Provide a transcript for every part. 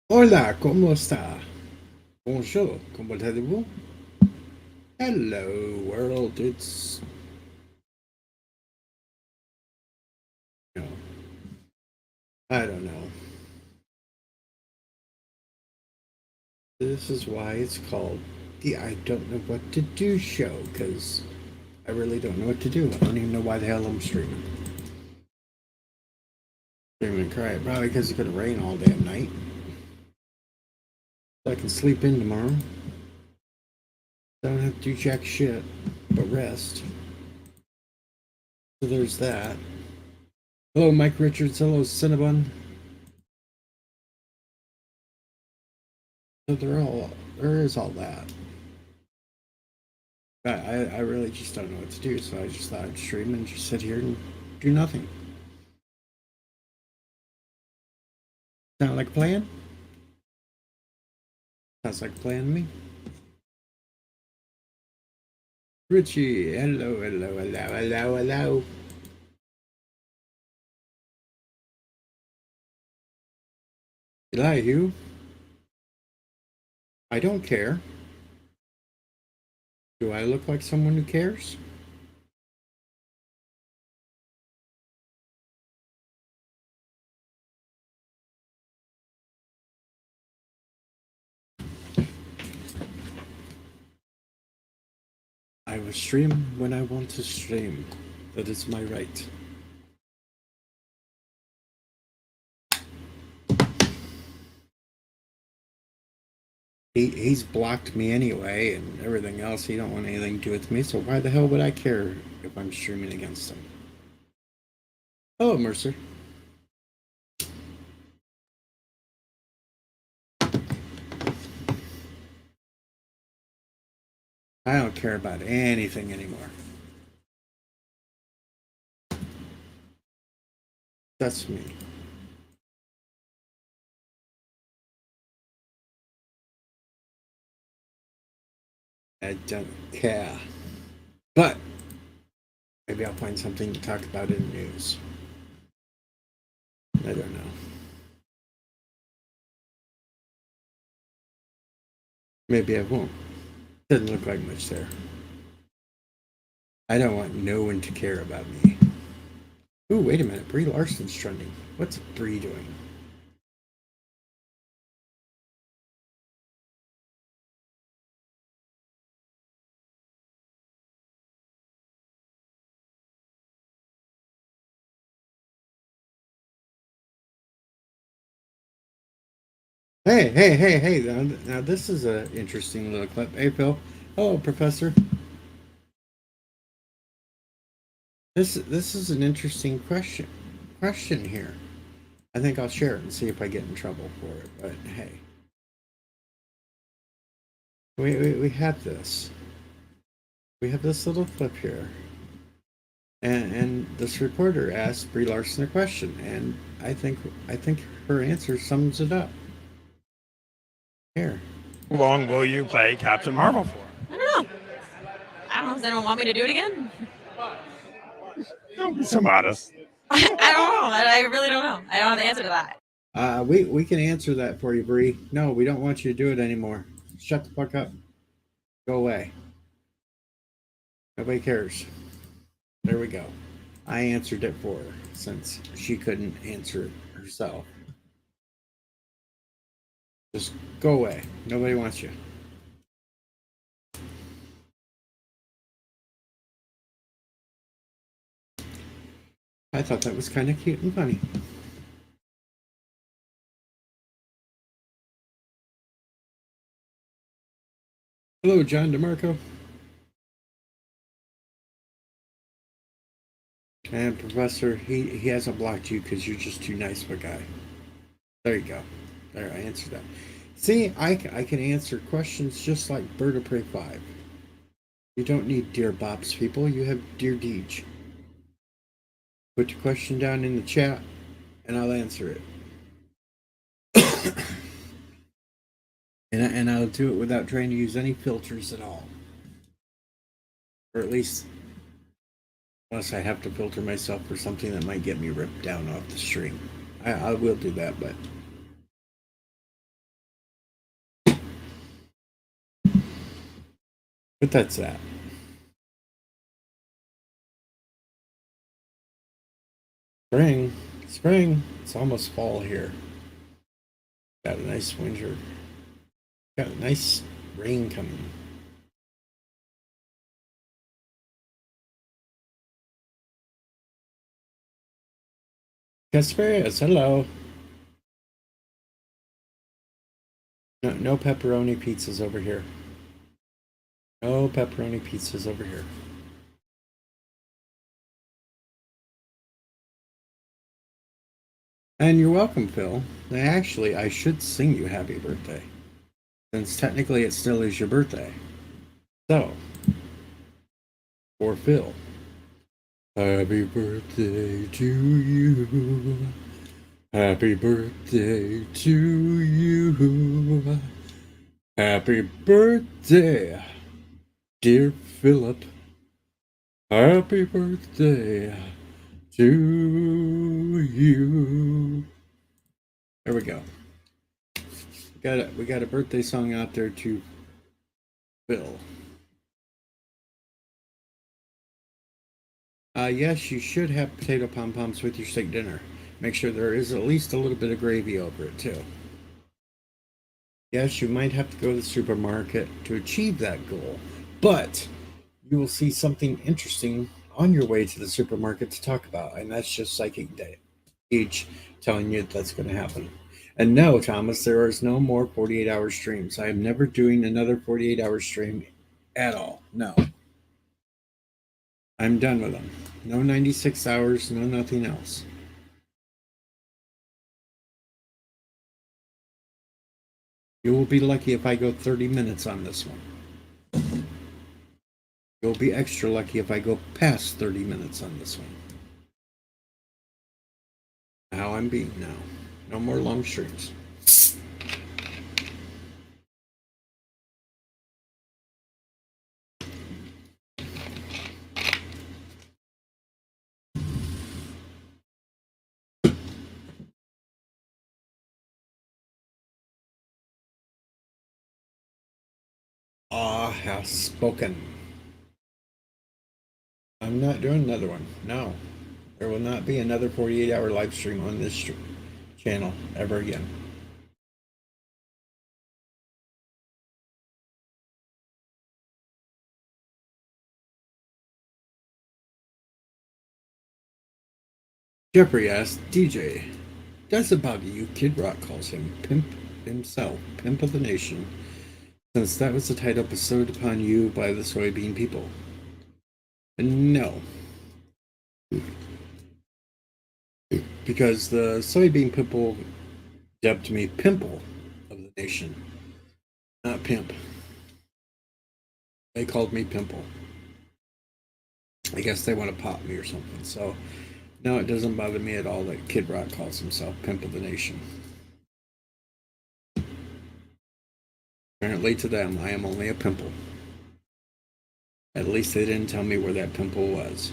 Hola, ¿cómo está? Bonjour, comment allez-vous? Hello, world. It's no, I don't know. This is why it's called the I don't know what to do show because I really don't know what to do. I don't even know why the hell I'm streaming. Streaming cry probably because it's gonna rain all damn night. So I can sleep in tomorrow. Don't have to do jack shit, but rest. So there's that. Hello, Mike Richards. Hello, Cinnabon. So there is all that. I really just don't know what to do, so I just thought I'd stream and just sit here and do nothing. Sound like a plan? Sounds like a plan to me. Richie, hello, hello, hello, hello, hello. Elihu, I don't care. Do I look like someone who cares? I will stream when I want to stream. That is my right. He's blocked me anyway and everything else. He don't want anything to do with me, so why the hell would I care if I'm streaming against him? Oh, Mercer. I don't care about anything anymore. That's me. I don't care. But maybe I'll find something to talk about in the news. I don't know. Maybe I won't. Doesn't look like much there. I don't want no one to care about me. Ooh, wait a minute. Brie Larson's trending. What's Brie doing? Hey, hey, hey, hey. Now this is an interesting little clip. Hey, Phil. Hello, Professor. This is an interesting question here. I think I'll share it and see if I get in trouble for it. But hey, we have this. We have this little clip here. And this reporter asked Brie Larson a question, and I think her answer sums it up. Here. How long will you play Captain Marvel for? I don't know. I don't know. Does anyone want me to do it again? Don't be so modest. I don't know. I really don't know. I don't have the answer to that. We can answer that for you, Brie. No, we don't want you to do it anymore. Shut the fuck up. Go away. Nobody cares. There we go. I answered it for her since she couldn't answer it herself. Just go away. Nobody wants you. I thought that was kind of cute and funny. Hello, John DeMarco. And Professor, he hasn't blocked you because you're just too nice of a guy. There you go. There, I answered that. See, I can answer questions just like Bird of Prey 5. You don't need Dear Bob's people, you have Dear Deej. Put your question down in the chat and I'll answer it. And I'll do it without trying to use any filters at all. Or at least, unless I have to filter myself for something that might get me ripped down off the stream. I will do that, but But that's that. Spring, spring. It's almost fall here. Got a nice winter. Got a nice rain coming. Casparius, hello. No pepperoni pizzas over here. No pepperoni pizzas over here. And you're welcome, Phil. Actually, I should sing you happy birthday, since technically it still is your birthday. So, for Phil, happy birthday to you. Happy birthday to you. Happy birthday, dear Philip. Happy birthday to you. There we go. We got a birthday song out there to Phil. Yes, you should have potato pom-poms with your steak dinner. Make sure there is at least a little bit of gravy over it too. Yes, you might have to go to the supermarket to achieve that goal, but you will see something interesting on your way to the supermarket to talk about, and that's just Psychic Age telling you that's going to happen. And no, Thomas, there is no more 48-hour streams. I am never doing another 48-hour stream at all. No. I'm done with them. No 96 hours, no nothing else. You will be lucky if I go 30 minutes on this one. You'll be extra lucky if I go past 30 minutes on this one. How I'm being now. No more long streams. Ah, has spoken. I'm not doing another one. No. There will not be another 48-hour live stream on this channel ever again. Jeffrey asked, DJ, does it bother you Kid Rock calls him Pimp himself, Pimp of the Nation, since that was the title bestowed upon you by the soybean people? No. Because the soybean people dubbed me Pimple of the Nation, not Pimp. They called me Pimple. I guess they want to pop me or something. So, no, it doesn't bother me at all that Kid Rock calls himself Pimp of the Nation. Apparently to them, I am only a pimple. At least they didn't tell me where that pimple was.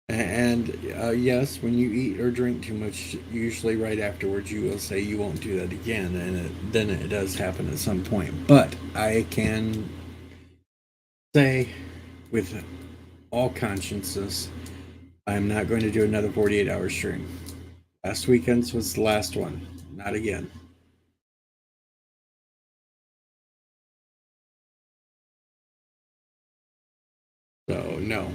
And yes, when you eat or drink too much, usually right afterwards you will say you won't do that again, and then it does happen at some point. But I can say with all consciences, I'm not going to do another 48-hour stream. Last weekend's was the last one. Not again. So, no.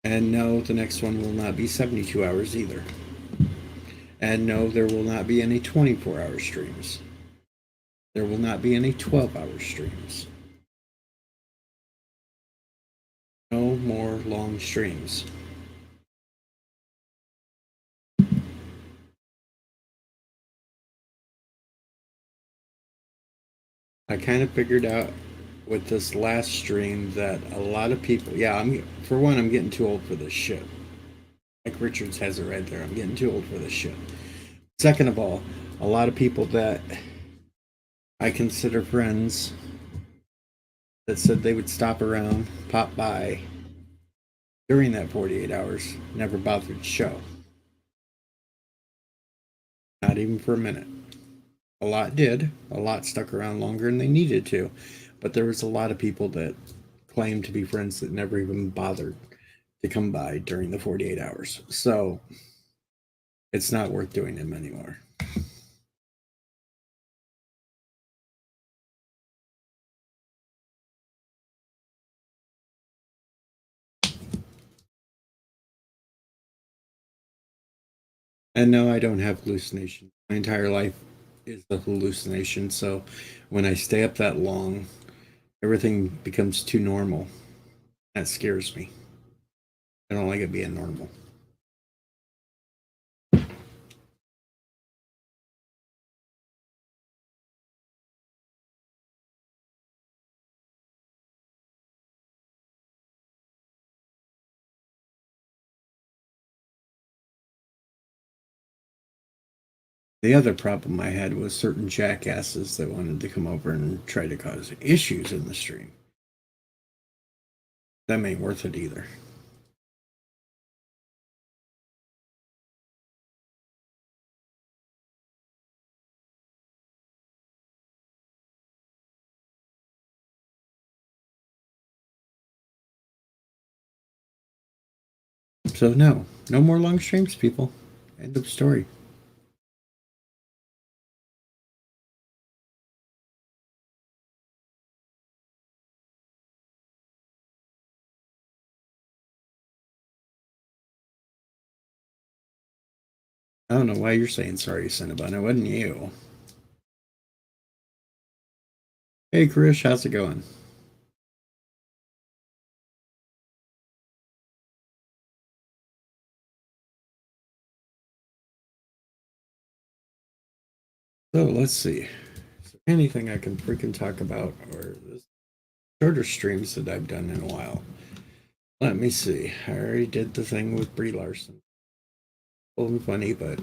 And no, the next one will not be 72 hours either. And no, there will not be any 24-hour streams. There will not be any 12-hour streams. No more long streams. I kind of figured out with this last stream that a lot of people, for one, I'm getting too old for this shit. Like Richards has it right there. I'm getting too old for this shit. Second of all, a lot of people that I consider friends that said they would stop around, pop by during that 48 hours, never bothered to show. Not even for a minute. A lot did. A lot stuck around longer than they needed to. But there was a lot of people that claimed to be friends that never even bothered to come by during the 48 hours. So it's not worth doing them anymore. And no, I don't have hallucinations. My entire life is a hallucination. So when I stay up that long, everything becomes too normal. That scares me. I don't like it being normal. The other problem I had was certain jackasses that wanted to come over and try to cause issues in the stream. That ain't worth it either. So no more long streams, people. End of story. I don't know why you're saying sorry, Cinnabon. It wasn't you. Hey, Krish, how's it going? So let's see. Is there anything I can freaking talk about or shorter streams that I've done in a while? Let me see. I already did the thing with Brie Larson. Old and funny, but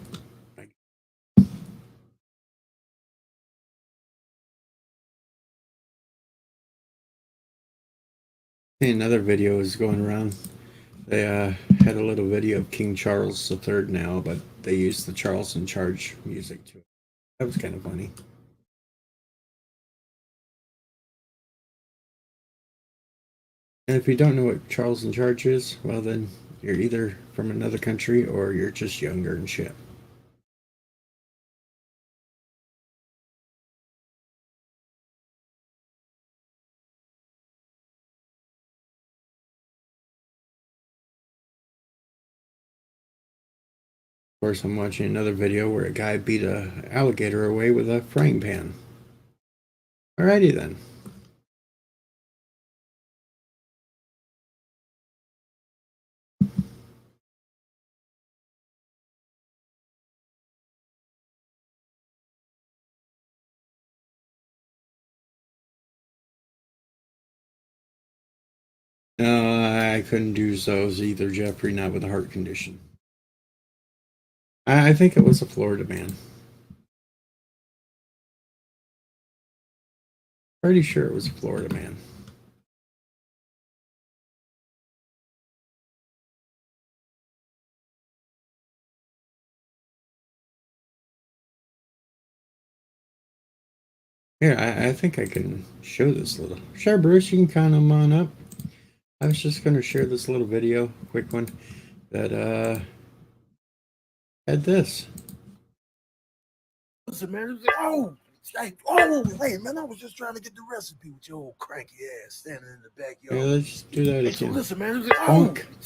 another video is going around. They had a little video of King Charles III now, but they used the Charles in Charge music to it. That was kind of funny. And if you don't know what Charles in Charge is, well then you're either from another country or you're just younger and shit. Of course, I'm watching another video where a guy beat an alligator away with a frying pan. Alrighty then. No, I couldn't do those either, Jeffrey, not with a heart condition. I think it was a Florida man. Pretty sure it was a Florida man. Here, I think I can show this little. Sure, Bruce, you can kind of come on up. I was just going to share this little video, quick one, that had this. Listen, man, it was like, oh, hey, man, I was just trying to get the recipe with your old cranky ass standing in the backyard. Yeah, let's do that again. So listen, man, it was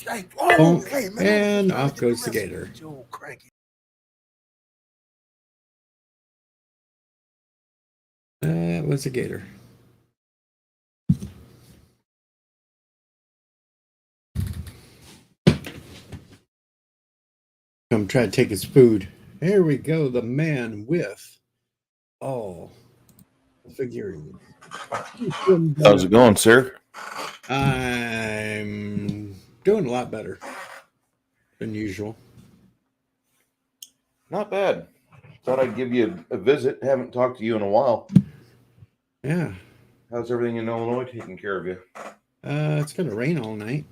like, bonk, bonk, hey, man, and off goes the gator. Your old cranky. That was a gator. Come try to take his food. Here we go, the man with all figurines. How's it going, sir? I'm doing a lot better than usual. Not bad. Thought I'd give you a visit. Haven't talked to you in a while. Yeah. How's everything in Illinois taking care of you? It's gonna rain all night.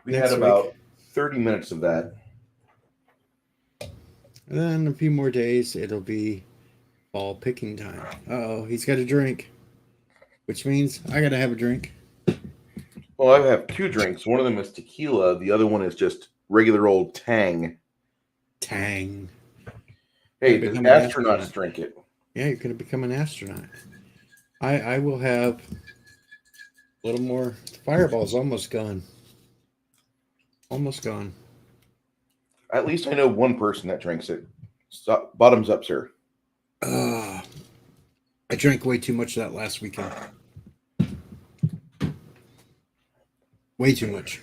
We Next had week. about 30 minutes of that. And then a few more days, it'll be fall picking time. Uh-oh, he's got a drink, which means I gotta have a drink. Well, I have 2 drinks. One of them is tequila. The other one is just regular old Tang. Tang. Hey, Gonna the become an astronauts astronaut. drink it. Yeah, you're gonna become an astronaut. I will have a little more. The fireball's almost gone. Almost gone. At least I know one person that drinks it. Bottoms up, sir. I drank way too much of that last weekend. Way too much.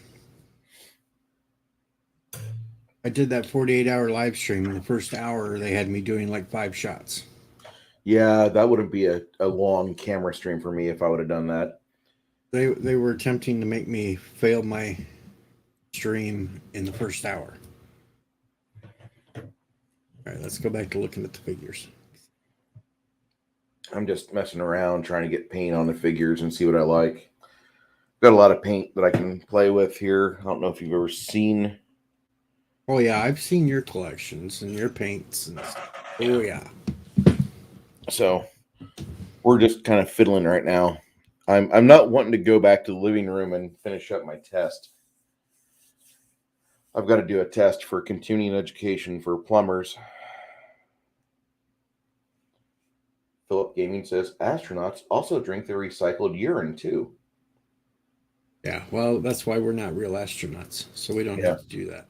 I did that 48-hour live stream. In the first hour, they had me doing like 5 shots. Yeah, that wouldn't be a long camera stream for me if I would have done that. They were attempting to make me fail my stream in the first hour. All right, let's go back to looking at the figures. I'm just messing around trying to get paint on the figures and see what I like. Got a lot of paint that I can play with here. I don't know if you've ever seen. Oh yeah, I've seen your collections and your paints and stuff. Oh yeah. So we're just kind of fiddling right now. I'm not wanting to go back to the living room and finish up my test. I've got to do a test for continuing education for plumbers. Philip Gaming says astronauts also drink their recycled urine too. Yeah, well, that's why we're not real astronauts, so we don't have to do that.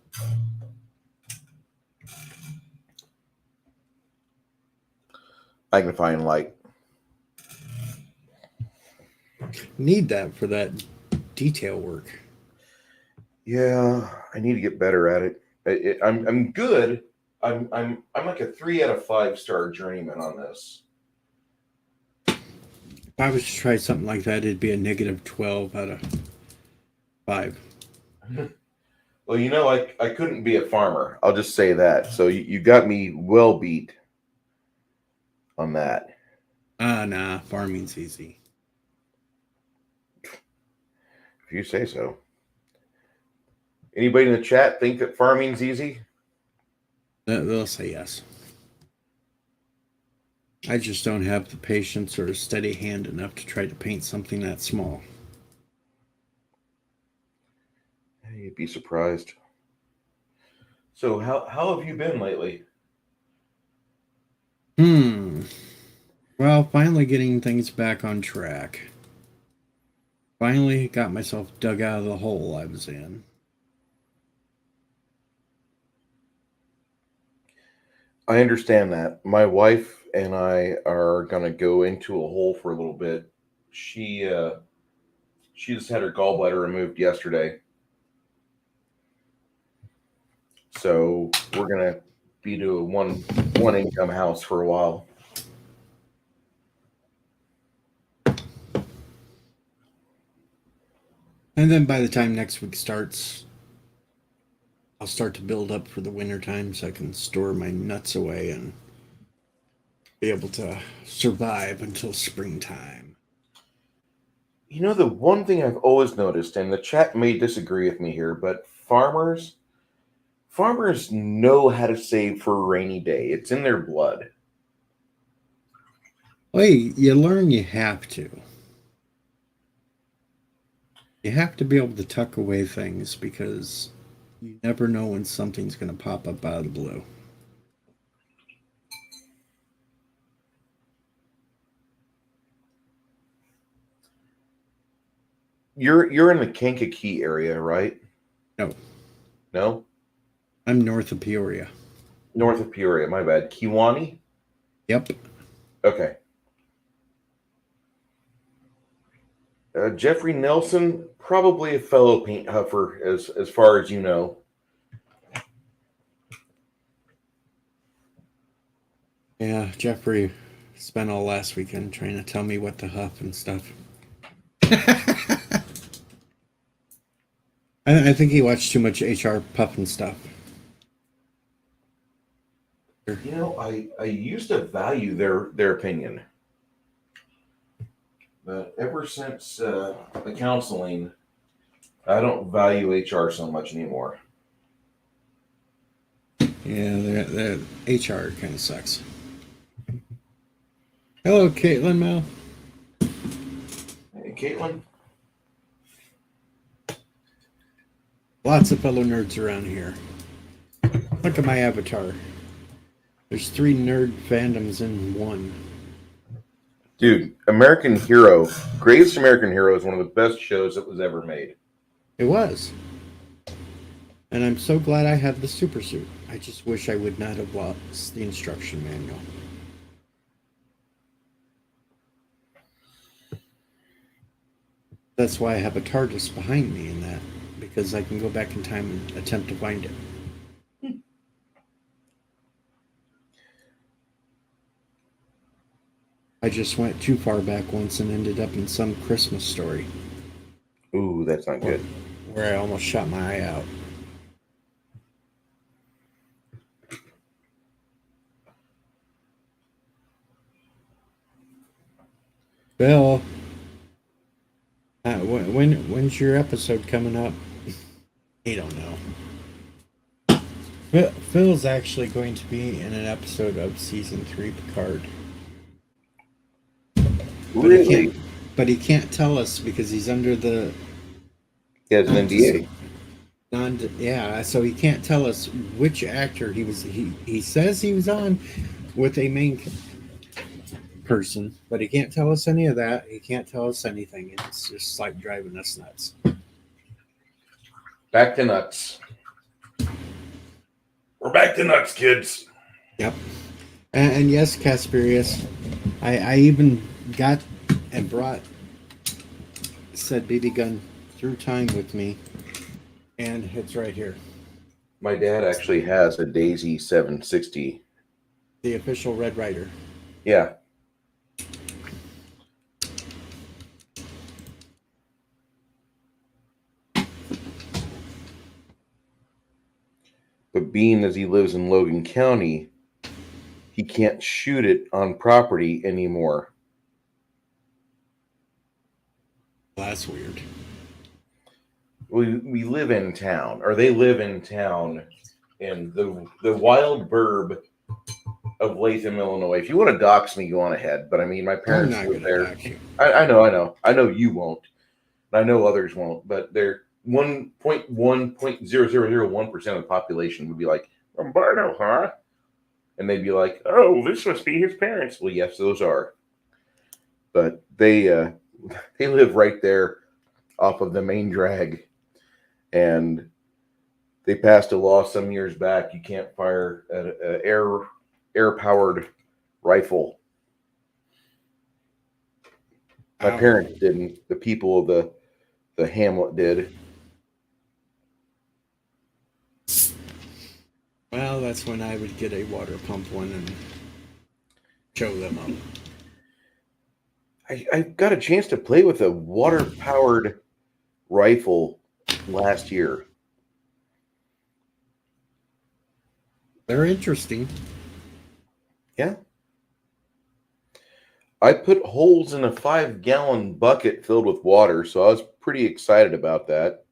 I can find like Need that for that detail work. Yeah, I need to get better at it. I'm good. I'm like a 3 out of 5 star journeyman on this. If I was to try something like that, it'd be a negative 12 out of 5. Well, you know, I couldn't be a farmer. I'll just say that. So you got me well beat on that. Nah, farming's easy. If you say so. Anybody in the chat think that farming's easy? They'll say yes. I just don't have the patience or a steady hand enough to try to paint something that small. You'd be surprised. So how have you been lately? Well, finally getting things back on track. Finally got myself dug out of the hole I was in. I understand that. My wife and I are going to go into a hole for a little bit. She just had her gallbladder removed yesterday. So we're going to be to a one income house for a while. And then by the time next week starts, I'll start to build up for the winter time so I can store my nuts away and be able to survive until springtime. You know, the one thing I've always noticed, and the chat may disagree with me here, but farmers know how to save for a rainy day. It's in their blood. Well, you learn you have to. You have to be able to tuck away things because you never know when something's going to pop up out of the blue. You're in the Kankakee area, right? No. No? I'm north of Peoria. North of Peoria, my bad. Kewanee? Yep. Okay. Jeffrey Nelson, probably a fellow paint huffer, as far as you know. Yeah, Jeffrey spent all last weekend trying to tell me what to huff and stuff. I think he watched too much HR Puff and stuff. You know, I used to value their opinion. But ever since the counseling, I don't value HR so much anymore. Yeah, the HR kind of sucks. Hello, Caitlin Mel. Hey, Caitlin. Lots of fellow nerds around here. Look at my avatar. There's 3 nerd fandoms in one. Dude, American Hero, Greatest American Hero is one of the best shows that was ever made. It was. And I'm so glad I have the super suit. I just wish I would not have lost the instruction manual. That's why I have a TARDIS behind me in that, because I can go back in time and attempt to find it. I just went too far back once and ended up in some Christmas story Ooh, that's not good. where I almost shot my eye out. Bill, when's your episode coming up? He don't know. Phil's actually going to be in an episode of season 3 Picard. Really? But he can't tell us because he's under the He has an NDA. so he can't tell us which actor he was. He says he was on with a main person, but he can't tell us any of that. He can't tell us anything. It's just like driving us nuts. Back to nuts. We're back to nuts, kids. Yep. And yes, Casperius, I even got and brought said BB gun through time with me, and it's right here. My dad actually has a Daisy 760. The official Red Ryder. Yeah. But being as he lives in Logan County, he can't shoot it on property anymore. Well, that's weird. We live in town, or they live in town, in the wild burb of Latham, Illinois. If you want to dox me, go on ahead. But I mean, my I'm parents not live going to there. dox you. I know you won't. I know others won't, but they're 1.001% of the population would be like, Lombardo, huh? And they'd be like, oh, this must be his parents. Well, yes, those are. But they live right there off of the main drag. And they passed a law some years back. You can't fire an air-powered rifle. My parents didn't. The people of the hamlet did. Well, that's when I would get a water pump one and show them up. I got a chance to play with a water-powered rifle last year. They're interesting. Yeah. I put holes in a 5-gallon bucket filled with water, so I was pretty excited about that.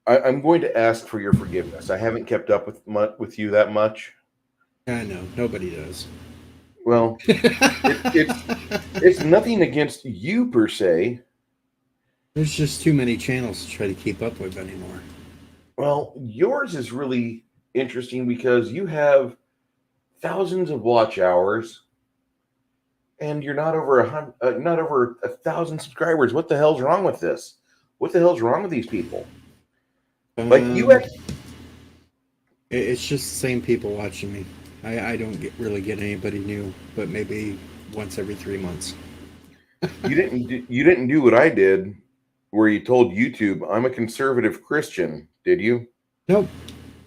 I'm going to ask for your forgiveness. I haven't kept up with you that much. I know, nobody does. Well, it's nothing against you per se. There's just too many channels to try to keep up with anymore. Well, yours is really interesting because you have thousands of watch hours, and you're not over 1,000 subscribers. What the hell's wrong with this? What the hell's wrong with these people? Like you, it's just the same people watching me. I don't really get anybody new, but maybe once every 3 months. you didn't do what I did, where you told YouTube I'm a conservative Christian. Did you? Nope.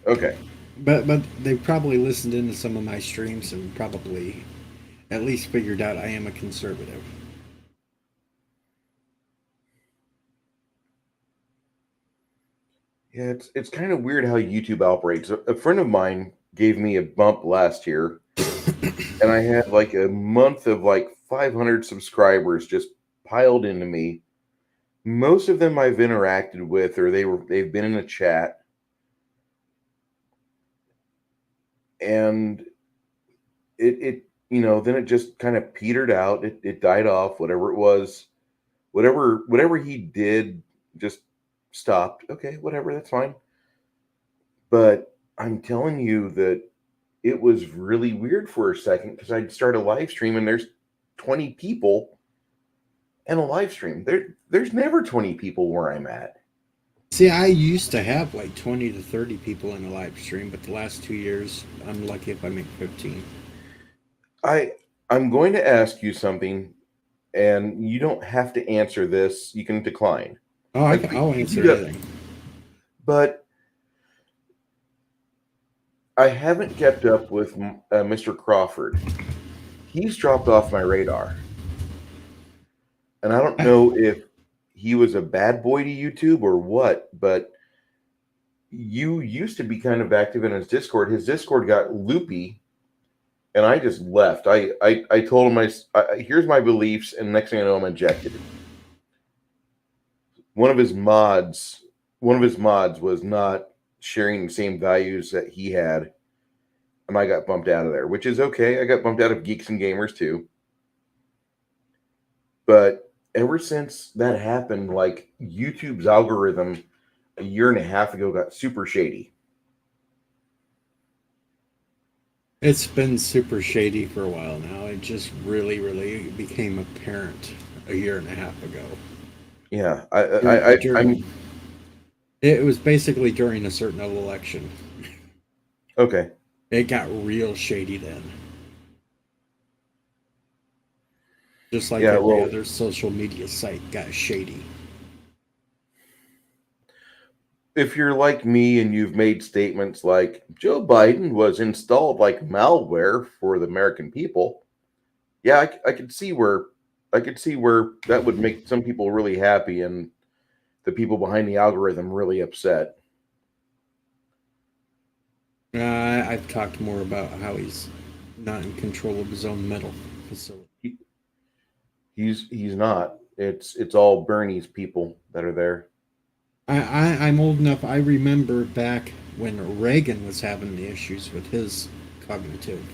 Okay. But they probably listened into some of my streams and probably at least figured out I am a conservative. Yeah, it's kind of weird how YouTube operates. A friend of mine gave me a bump last year, and I had like a month of like 500 subscribers just piled into me. Most of them I've interacted with, or they've been in a chat, and it then it just kind of petered out. It died off. Whatever it was, whatever he did, just stopped. Okay, whatever, that's fine. But I'm telling you that it was really weird for a second because I'd start a live stream and there's 20 people in a live stream. There's never 20 people where I'm at. See, I used to have like 20 to 30 people in a live stream, but the last 2 years, I'm lucky if I make 15. I'm going to ask you something, and you don't have to answer this. You can decline. Oh, Like, I'll you answer got- anything. But I haven't kept up with Mr. Crawford. He's dropped off my radar. And I don't know if he was a bad boy to YouTube or what, but you used to be kind of active in his Discord. His Discord got loopy, and I just left. I told him, here's my beliefs, and next thing I know, I'm ejected. One of his mods was not sharing the same values that he had, and I got bumped out of there, which is okay. I got bumped out of Geeks and Gamers too. But ever since that happened, like, YouTube's algorithm a year and a half ago got super shady. It's been super shady for a while now. It just really became apparent a year and a half ago. Yeah, It was basically during a certain election. okay. It got real shady then. Just like every other social media site got shady. If you're like me and you've made statements like Joe Biden was installed like malware for the American people, yeah, I could see where that would make some people really happy and the people behind the algorithm really upset. I've talked more about how he's not in control of his own mental facility. He's not. It's all Bernie's people that are there. I'm old enough. I remember back when Reagan was having the issues with his cognitive,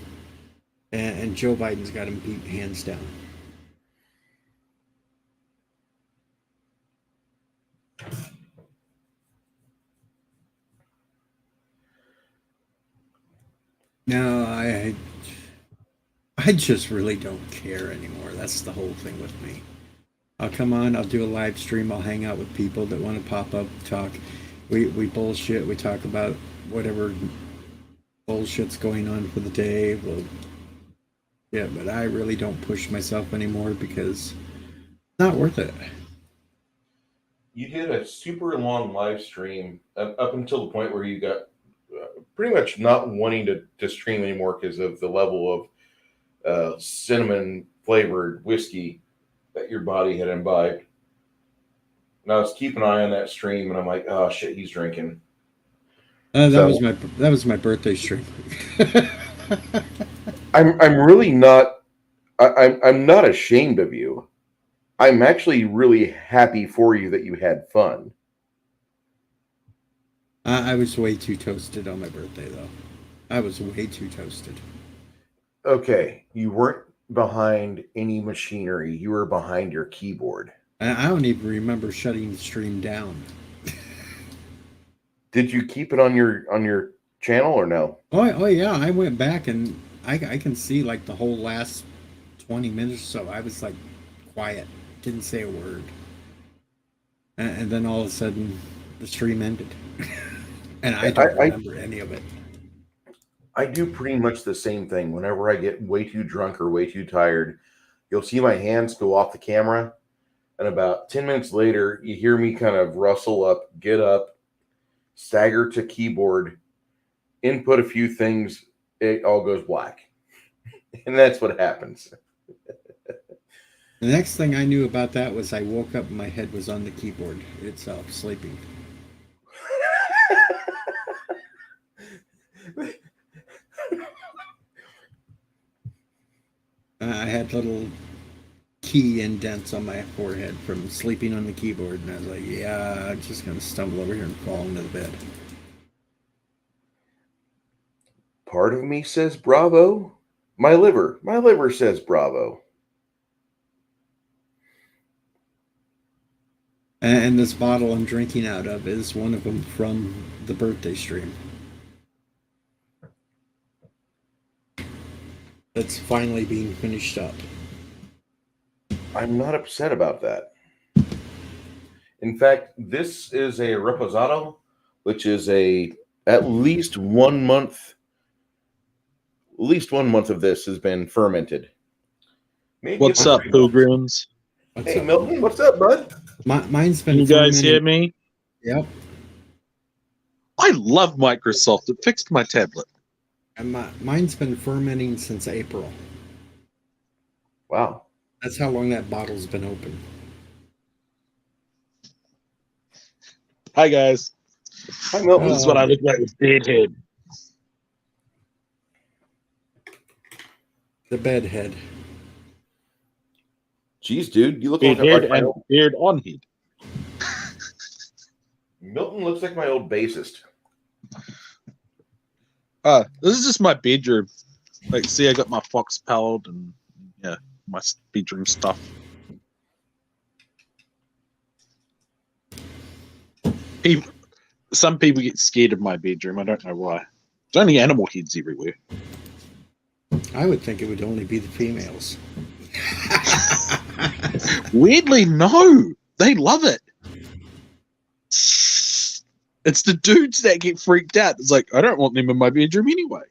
and Joe Biden's got him beat hands down. No, I just really don't care anymore. That's the whole thing with me. I'll come on, I'll do a live stream, I'll hang out with people that want to pop up, talk. We bullshit, we talk about whatever bullshit's going on for the day. Yeah, but I really don't push myself anymore because it's not worth it. You did a super long live stream up until the point where you got pretty much not wanting to stream anymore because of the level of cinnamon flavored whiskey that your body had imbibed. And I was keeping an eye on that stream, and I'm like, oh shit, he's drinking. That was my birthday stream. I'm really not. I'm not ashamed of you. I'm actually really happy for you that you had fun. I was way too toasted on my birthday, though. I was way too toasted. Okay, you weren't behind any machinery. You were behind your keyboard. I don't even remember shutting the stream down. Did you keep it on your channel or no? Oh yeah, I went back and I can see like the whole last 20 minutes or so. I was like quiet, didn't say a word. And then all of a sudden the stream ended. And I don't remember any of it. I do pretty much the same thing. Whenever I get way too drunk or way too tired, you'll see my hands go off the camera, and about 10 minutes later, you hear me kind of rustle up, get up, stagger to keyboard, input a few things, it all goes black. And that's what happens. The next thing I knew about that was I woke up and my head was on the keyboard itself, sleeping. had little key indents on my forehead from sleeping on the keyboard, and I was like, yeah, I'm just gonna stumble over here and fall into the bed. Part of me says bravo. My liver says bravo. And this bottle I'm drinking out of is one of them from the birthday stream. That's finally being finished up. I'm not upset about that. In fact, this is a reposado, which is at least 1 month. At least 1 month of this has been fermented. Maybe What's it's up, 3 months. pilgrims? What's Hey, up? Milton, what's up, bud? Mine's Can been you guys hear fermenting. me? Yep. I love Microsoft. It fixed my tablet. And mine's been fermenting since April. Wow. That's how long that bottle's been open. Hi, guys. Hi, Milton. This is what I look like with beard head. The bedhead. Jeez, dude, you look Beard like head my and old, beard on head. Milton looks like my old bassist. This is just my bedroom. Like, see, I got my fox palette and yeah, my bedroom stuff. Some people get scared of my bedroom. I don't know why. There's only animal heads everywhere. I would think it would only be the females. Weirdly, no. They love it. It's the dudes that get freaked out. It's like, I don't want them in my bedroom anyway.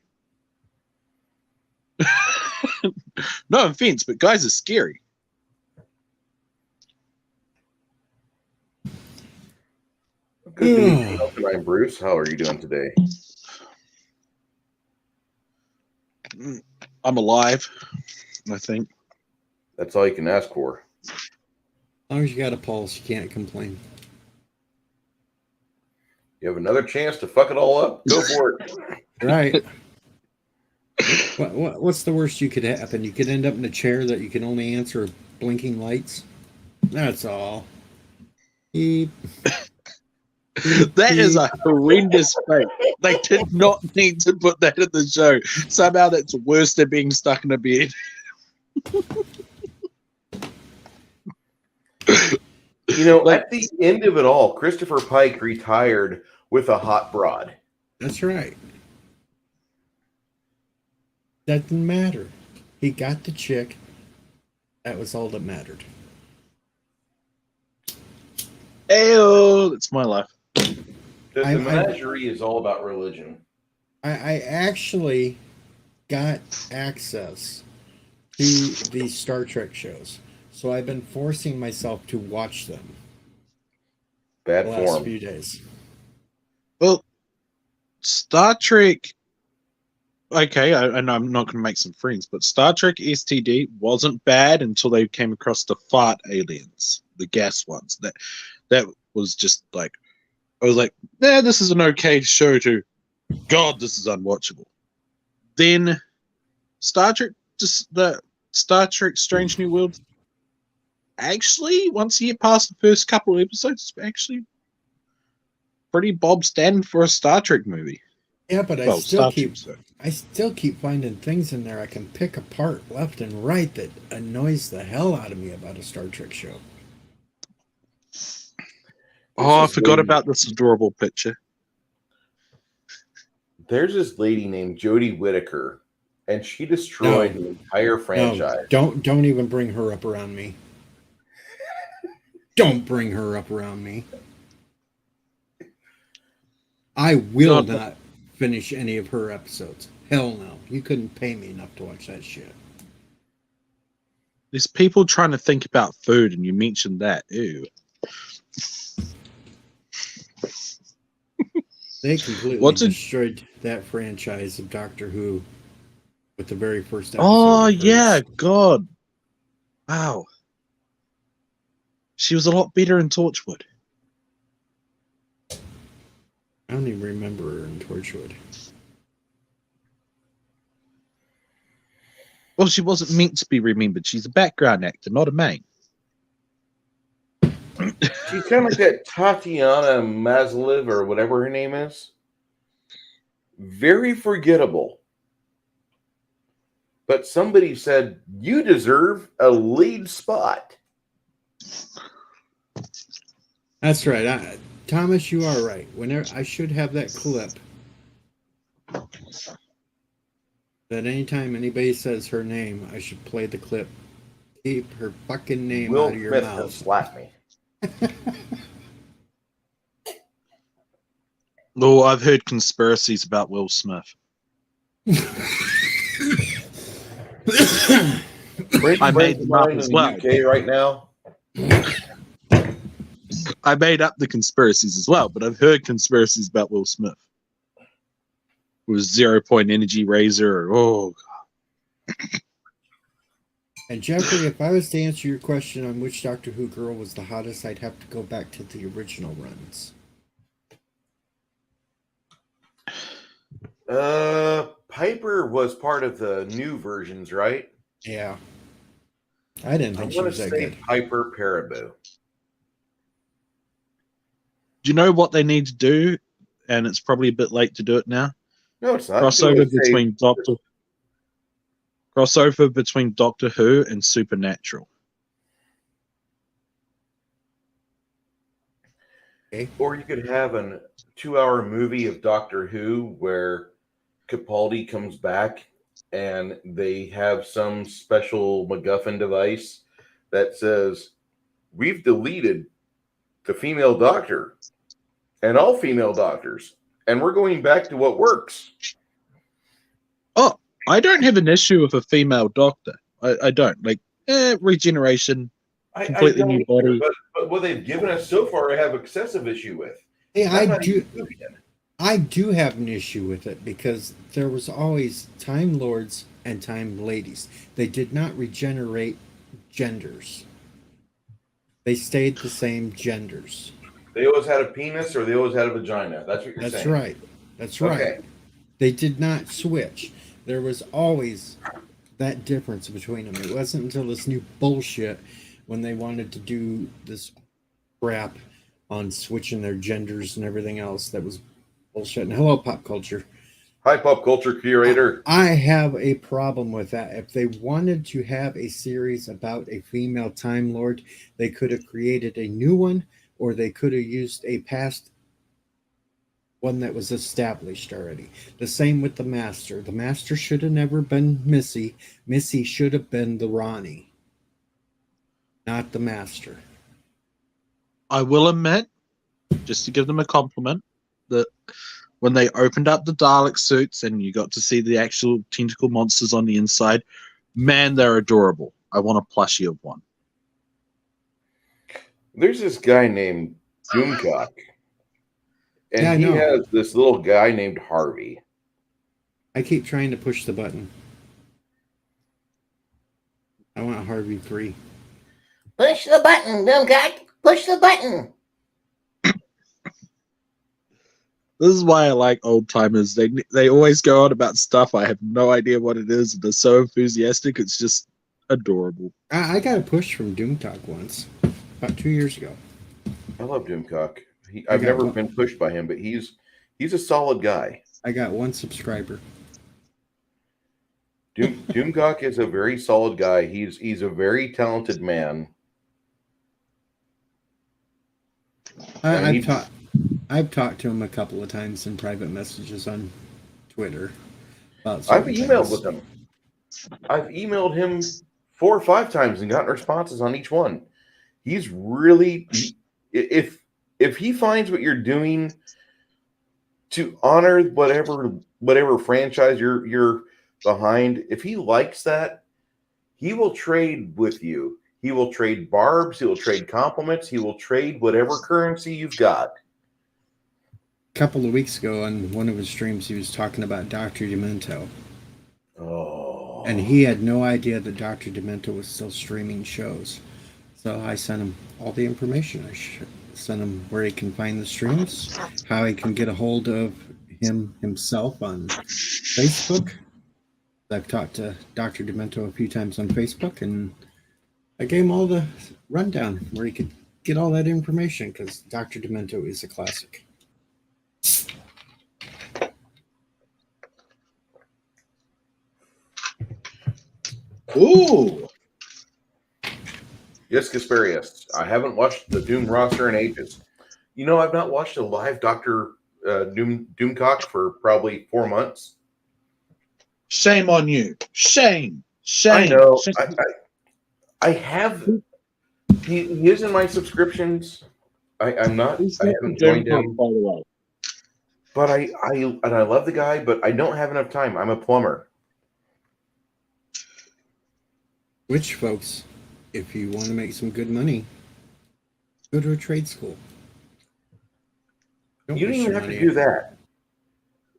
No offense, but guys are scary. Good to meet you, Milton. I'm Bruce. How are you doing today? I'm alive, I think. That's all you can ask for. As long as you got a pulse, you can't complain. You have another chance to fuck it all up? Go for it. Right. What's the worst you could happen? You could end up in a chair that you can only answer blinking lights. That's all. Beep. That is a horrendous fate. They did not need to put that in the show. Somehow that's worse than being stuck in a bed. You know, Like- at the end of it all, Christopher Pike retired with a hot broad. That's right. That didn't matter. He got the chick. That was all that mattered. Ew, that's my life. The I- menagerie is all about religion. I actually got access to these Star Trek shows, so I've been forcing myself to watch them Bad the last form. few days. Well, Star Trek. Okay, and I'm not going to make some friends, but Star Trek STD wasn't bad until they came across the fart aliens, the gas ones. That was just like, I was like, yeah, this is an okay show to. God, this is unwatchable. Then Star Trek, just the Star Trek Strange New Worlds. Actually, once you get past the first couple of episodes, it's actually pretty Bob standard for a Star Trek movie. Yeah, but I Well, still Star keep Trek, so. I still keep finding things in there I can pick apart left and right that annoys the hell out of me about a Star Trek show. Oh, I This is forgot lady- about this adorable picture. There's this lady named Jodie Whittaker, and she destroyed No. the entire franchise. No, don't even bring her up around me. Don't bring her up around me. I will God. not finish any of her episodes. Hell no. You couldn't pay me enough to watch that shit. There's people trying to think about food, and you mentioned that. Ew. They completely What's it- destroyed that franchise of Doctor Who with the very first episode. Oh, of hers. yeah, God. Wow. She was a lot better in Torchwood. I don't even remember her in Torchwood. Well, she wasn't meant to be remembered. She's a background actor, not a main. She's kind of like that Tatiana Maslov or whatever her name is. Very forgettable. But somebody said, you deserve a lead spot. That's right. Thomas, you are right. Whenever I should have that clip. That anytime anybody says her name, I should play the clip. Keep her fucking name Will out of your Smith mouth. has slapped me. Oh, I've heard conspiracies about Will Smith. I made them up as well. UK right now. I made up the conspiracies as well, but I've heard conspiracies about Will Smith. It was 0 Point Energy Razor. Oh, And Jeffrey, if I was to answer your question on which Doctor Who girl was the hottest, I'd have to go back to the original runs. Piper was part of the new versions, right? Yeah. I didn't I think she want was to that say good. Piper Paraboo. do you know what they need to do? And it's probably a bit late to do it now. No, it's not. Crossover between Doctor Who and Supernatural. Okay. Or you could have a 2-hour movie of Doctor Who where Capaldi comes back and they have some special MacGuffin device that says, we've deleted the female doctor and all female doctors, and we're going back to what works. Oh, I don't have an issue with a female doctor. I don't. Like, regeneration, completely I don't new either, body. but what they've given us so far, I have excessive issue with. Hey, I'm not even moving it. I do have an issue with it because there was always Time Lords and Time Ladies. They did not regenerate genders. They stayed the same genders. They always had a penis or they always had a vagina. That's what you're saying. That's right. That's right. Okay. They did not switch. There was always that difference between them. It wasn't until this new bullshit when they wanted to do this crap on switching their genders and everything else that was bullshit. And hello, pop culture. Hi, pop culture curator. I have a problem with that. If they wanted to have a series about a female Time Lord, they could have created a new one, or they could have used a past one that was established already. The same with the Master. The Master should have never been Missy. Missy should have been the Ronnie, not the Master. I will admit, just to give them a compliment, that when they opened up the Dalek suits and you got to see the actual tentacle monsters on the inside, man, they're adorable. I want a plushie of one. There's this guy named Doomcock, and Yeah, I he know. has this little guy named Harvey. I keep trying to push the button. I want Harvey 3. Push the button, Doomcock. Push the button. This is why I like old timers. They always go on about stuff I have no idea what it is, and they're so enthusiastic. It's just adorable. I got a push from Doomtalk once, about 2 years ago. I love Doomcock. I I've got never one. been pushed by him, but he's a solid guy. I got one subscriber. Doomcock is a very solid guy. He's a very talented man. I've talked to him a couple of times in private messages on Twitter. About I've certain emailed things. with him. I've emailed him 4 or 5 times and gotten responses on each one. He's really, if he finds what you're doing to honor whatever franchise you're behind, if he likes that, he will trade with you. He will trade barbs. He will trade compliments. He will trade whatever currency you've got. A couple of weeks ago on one of his streams, he was talking about Dr. Demento. Oh. And he had no idea that Dr. Demento was still streaming shows. So I sent him all the information. I sent him where he can find the streams, how he can get a hold of himself on Facebook. I've talked to Dr. Demento a few times on Facebook, and I gave him all the rundown where he could get all that information because Dr. Demento is a classic. Ooh. Yes, Kasperius. I haven't watched the Doom roster in ages. You know, I've not watched a live Doctor Doomcock for probably 4 months. Shame on you. Shame. I Shame. know. Shame. I have. He is in my subscriptions. I'm not. He's I not haven't the joined Doom him. Cop, by the way. But I love the guy, but I don't have enough time. I'm a plumber. Which, folks, if you want to make some good money, go to a trade school. You don't waste even your have to money. do that.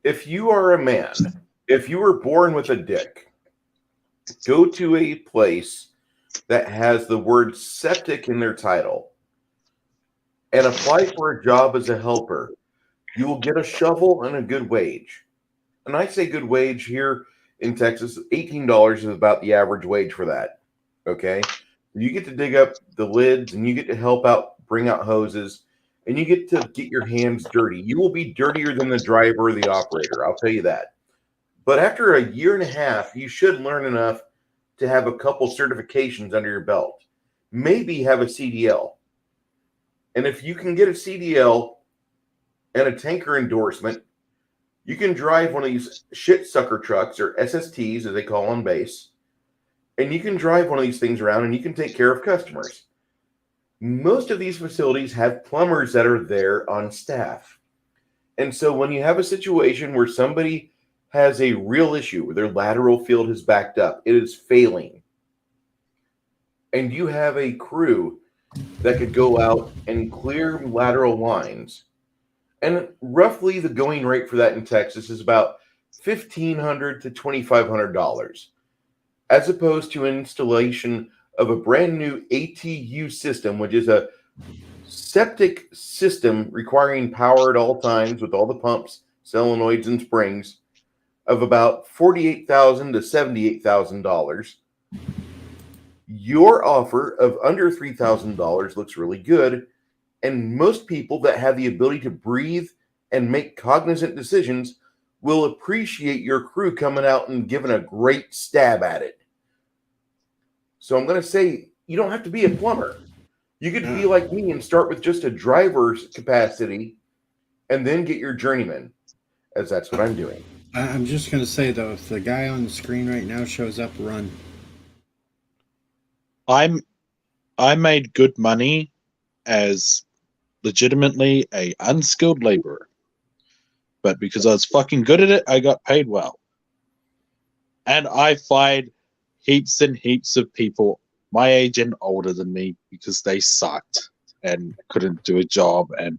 If you are a man, if you were born with a dick, go to a place that has the word septic in their title and apply for a job as a helper. You will get a shovel and a good wage. And I say good wage here in Texas, $18 is about the average wage for that. Okay. You get to dig up the lids and you get to help out, bring out hoses, and you get to get your hands dirty. You will be dirtier than the driver or the operator. I'll tell you that. But after a year and a half, you should learn enough to have a couple certifications under your belt. Maybe have a CDL. And if you can get a CDL and a tanker endorsement, you can drive one of these shit sucker trucks, or SSTs as they call on base, and you can drive one of these things around and you can take care of customers. Most of these facilities have plumbers that are there on staff. And so when you have a situation where somebody has a real issue where their lateral field has backed up, it is failing, and you have a crew that could go out and clear lateral lines, and roughly the going rate for that in Texas is about $1,500 to $2,500, as opposed to an installation of a brand new ATU system, which is a septic system requiring power at all times with all the pumps, solenoids, and springs, of about $48,000 to $78,000. Your offer of under $3,000 looks really good, and most people that have the ability to breathe and make cognizant decisions will appreciate your crew coming out and giving a great stab at it. So I'm going to say you don't have to be a plumber. You could be like me and start with just a driver's capacity and then get your journeyman, as that's what I'm doing. I'm just going to say, though, if the guy on the screen right now shows up, run. I made good money as legitimately a unskilled laborer. But because I was fucking good at it, I got paid well. And I fired heaps and heaps of people my age and older than me because they sucked and couldn't do a job and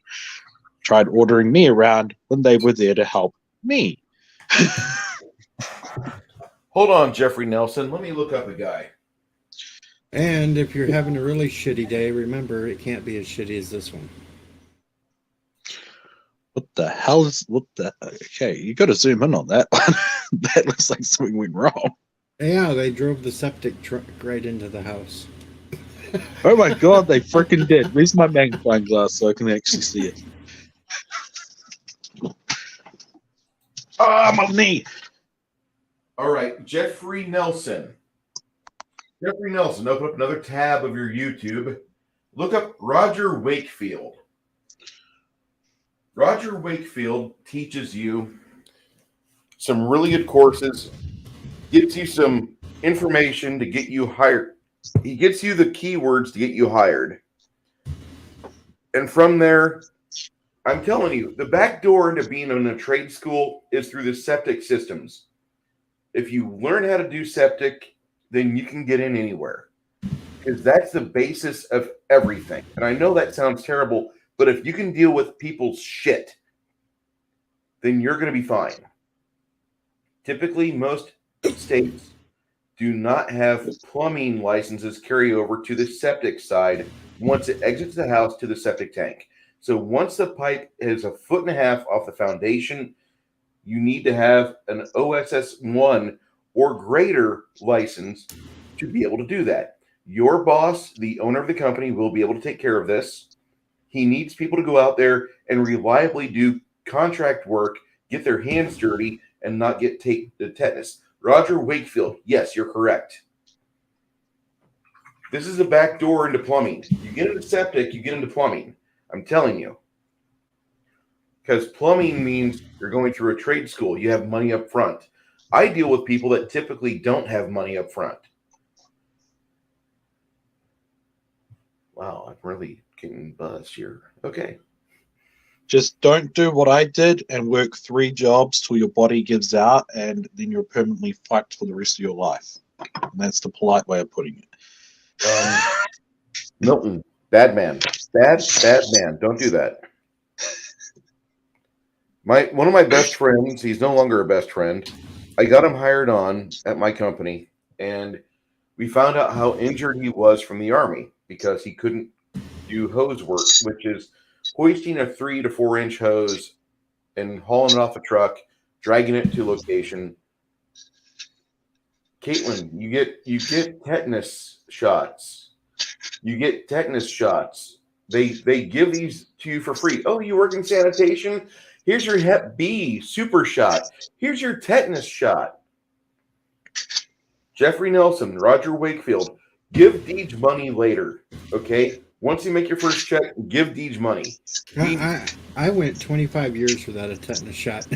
tried ordering me around when they were there to help me. Hold on, Jeffrey Nelson. Let me look up a guy. And if you're having a really shitty day, remember it can't be as shitty as this one. What the hell is what the? Okay, you got to zoom in on that one. That looks like something went wrong. Yeah, they drove the septic truck right into the house. Oh my god, they freaking did. Where's my magnifying glass so I can actually see it? Ah, my knee. All right, Jeffrey Nelson. Jeffrey Nelson, open up another tab of your YouTube. Look up Roger Wakefield. Roger Wakefield teaches you some really good courses, gets you some information to get you hired. He gets you the keywords to get you hired. And from there, I'm telling you, the back door into being in a trade school is through the septic systems. If you learn how to do septic, then you can get in anywhere, because that's the basis of everything. And I know that sounds terrible, but if you can deal with people's shit, then you're going to be fine. Typically, most states do not have plumbing licenses carry over to the septic side once it exits the house to the septic tank. So once the pipe is 1.5 feet off the foundation, you need to have an OSS 1 or greater license to be able to do that. Your boss, the owner of the company, will be able to take care of this. He needs people to go out there and reliably do contract work, get their hands dirty, and not get the tetanus. Roger Wakefield, yes, you're correct. This is a back door into plumbing. You get into septic, you get into plumbing. I'm telling you. Because plumbing means you're going through a trade school. You have money up front. I deal with people that typically don't have money up front. Wow, I'm really getting buzzed here. Okay. Just don't do what I did and work 3 jobs till your body gives out, and then you're permanently fucked for the rest of your life. And that's the polite way of putting it. Milton, bad man. Bad man. Don't do that. One of my best friends, he's no longer a best friend. I got him hired on at my company, and we found out how injured he was from the Army because he couldn't do hose work, which is hoisting a 3 to 4 inch hose and hauling it off a truck, dragging it to location. Caitlin, you get tetanus shots. You get tetanus shots. They give these to you for free. Oh, you work in sanitation? Here's your Hep B super shot. Here's your tetanus shot. Jeffrey Nelson, Roger Wakefield, give Deej money later. Okay? Once you make your first check, give Deej money. I went 25 years without a tetanus shot.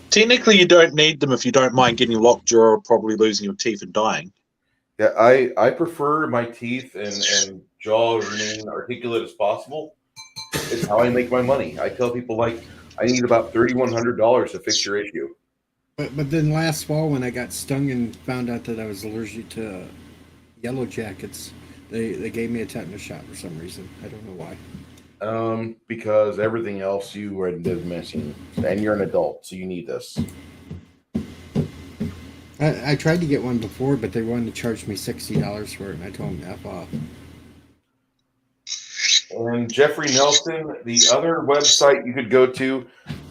Technically, you don't need them if you don't mind getting lockjaw or probably losing your teeth and dying. Yeah, I prefer my teeth and jaw remaining articulate as possible. It's how I make my money. I tell people, like, I need about $3,100 to fix your issue. But then last fall when I got stung and found out that I was allergic to yellow jackets, they gave me a tetanus shot for some reason. I don't know why. Because everything else you are missing, and you're an adult, so you need this. I tried to get one before, but they wanted to charge me $60 for it, and I told them F off. And Jeffrey Nelson, the other website you could go to,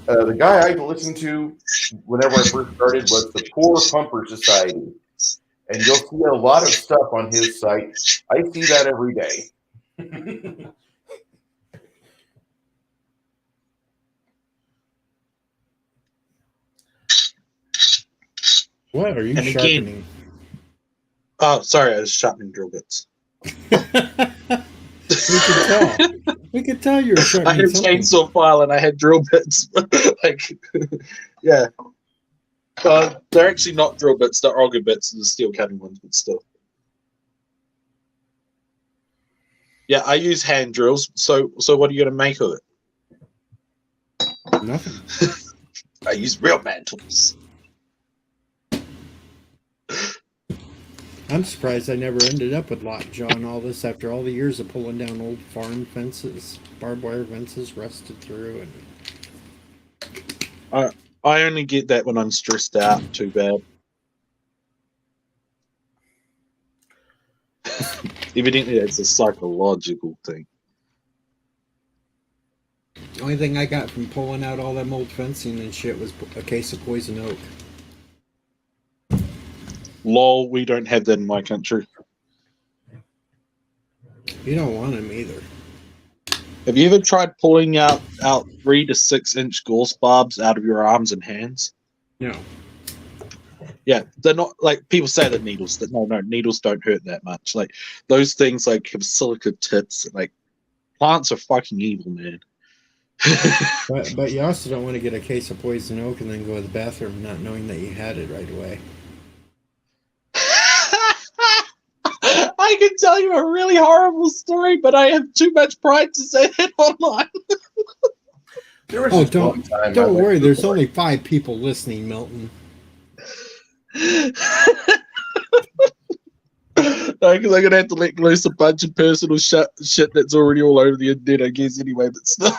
the guy I listened to whenever I first started was the Poor Pumper Society. And you'll see a lot of stuff on his site. I see that every day. What are you And sharpening? again, oh, sorry, I was sharpening drill bits. We could tell. We could tell you were I sharpening had a something. chainsaw file and I had drill bits. Like, yeah. They're actually not drill bits, they're auger bits, the steel cutting ones, but still. Yeah, I use hand drills. So what are you going to make of it? Nothing. I use real man tools. I'm surprised I never ended up with lockjaw and all this after all the years of pulling down old farm fences, barbed wire fences, rusted through, and I only get that when I'm stressed out too bad. Evidently, it's a psychological thing. the only thing I got from pulling out all them old fencing and shit was a case of poison oak. Lol, we don't have that in my country. You don't want them either. Have you ever tried pulling out 3 to 6 inch gorse barbs out of your arms and hands? No. Yeah, they're not like people say that needles. That no, needles don't hurt that much. Like those things like have silica tips. Like plants are fucking evil, man. But you also don't want to get a case of poison oak and then go to the bathroom not knowing that you had it right away. I can tell you a really horrible story, but I have too much pride to say that online. There was Oh, this one time I don't went worry. to There's the only 5 people listening, Milton. Because I'm gonna have to let loose a bunch of personal shit that's already all over the internet, I guess. Anyway, but still,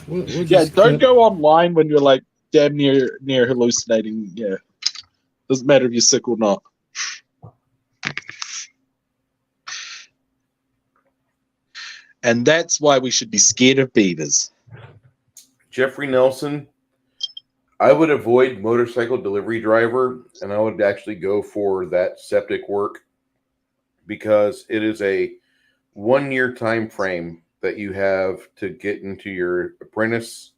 We'll yeah, just don't clip- go online when you're like damn near hallucinating. Yeah, doesn't matter if you're sick or not. And that's why we should be scared of beavers. Jeffrey Nelson, I would avoid motorcycle delivery driver, and I would actually go for that septic work because it is a 1 year time frame that you have to get into your apprentice,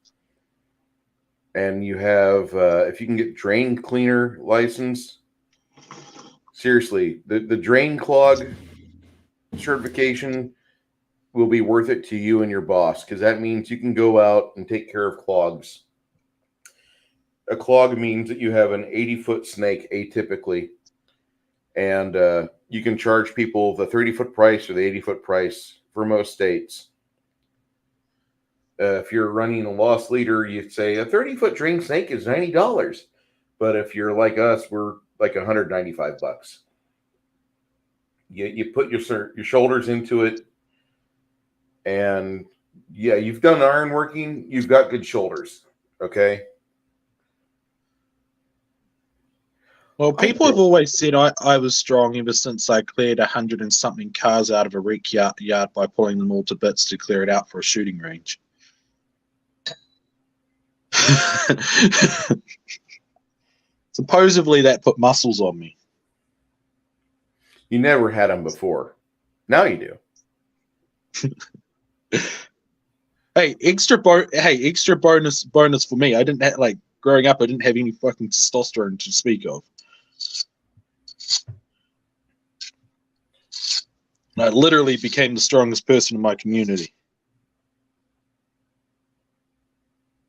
and you have if you can get drain cleaner license. Seriously, the drain clog certification will be worth it to you and your boss because that means you can go out and take care of clogs. A clog means that you have an 80-foot snake atypically, and you can charge people the 30-foot price or the 80-foot price for most states. If you're running a loss leader, you'd say a 30-foot drain snake is $90. But if you're like us, we're like $195. You put your shoulders into it, and yeah, you've done ironworking. You've got good shoulders. Okay. Well, people have always said I was strong ever since I cleared 100 and something cars out of a wreck yard by pulling them all to bits to clear it out for a shooting range. Supposedly that put muscles on me. You never had them before. Now you do. Hey, extra bonus for me. I didn't have, like, growing up, I didn't have any fucking testosterone to speak of. I literally became the strongest person in my community.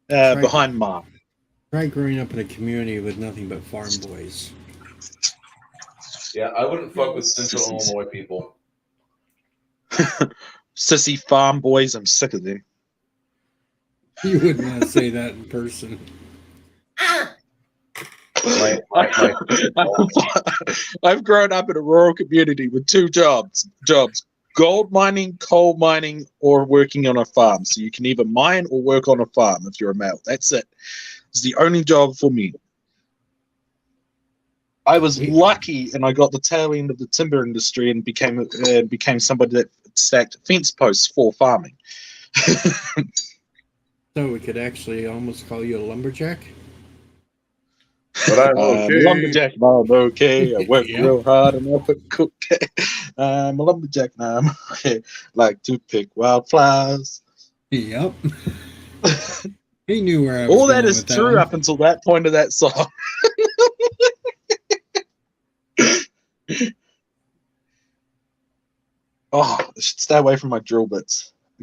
Behind Mom. Try growing up in a community with nothing but farm boys. Yeah, I wouldn't fuck with Central Illinois people. Sissy farm boys, I'm sick of them. You wouldn't want to say that in person. I've grown up in a rural community with two jobs: gold mining, coal mining, or working on a farm. So you can either mine or work on a farm if you're a male. That's it. It's the only job for me. I was lucky, and I got the tail end of the timber industry and became somebody that stacked fence posts for farming. So we could actually almost call you a lumberjack? But I'm okay. Lumberjack, I'm okay. I work Yeah. real hard and I put cook. I'm a lumberjack now. I'm okay. Like to pick wildflowers. Yep. He knew where I was All that going is with that true one. up until that point of that song. Oh, I should stay away from my drill bits. I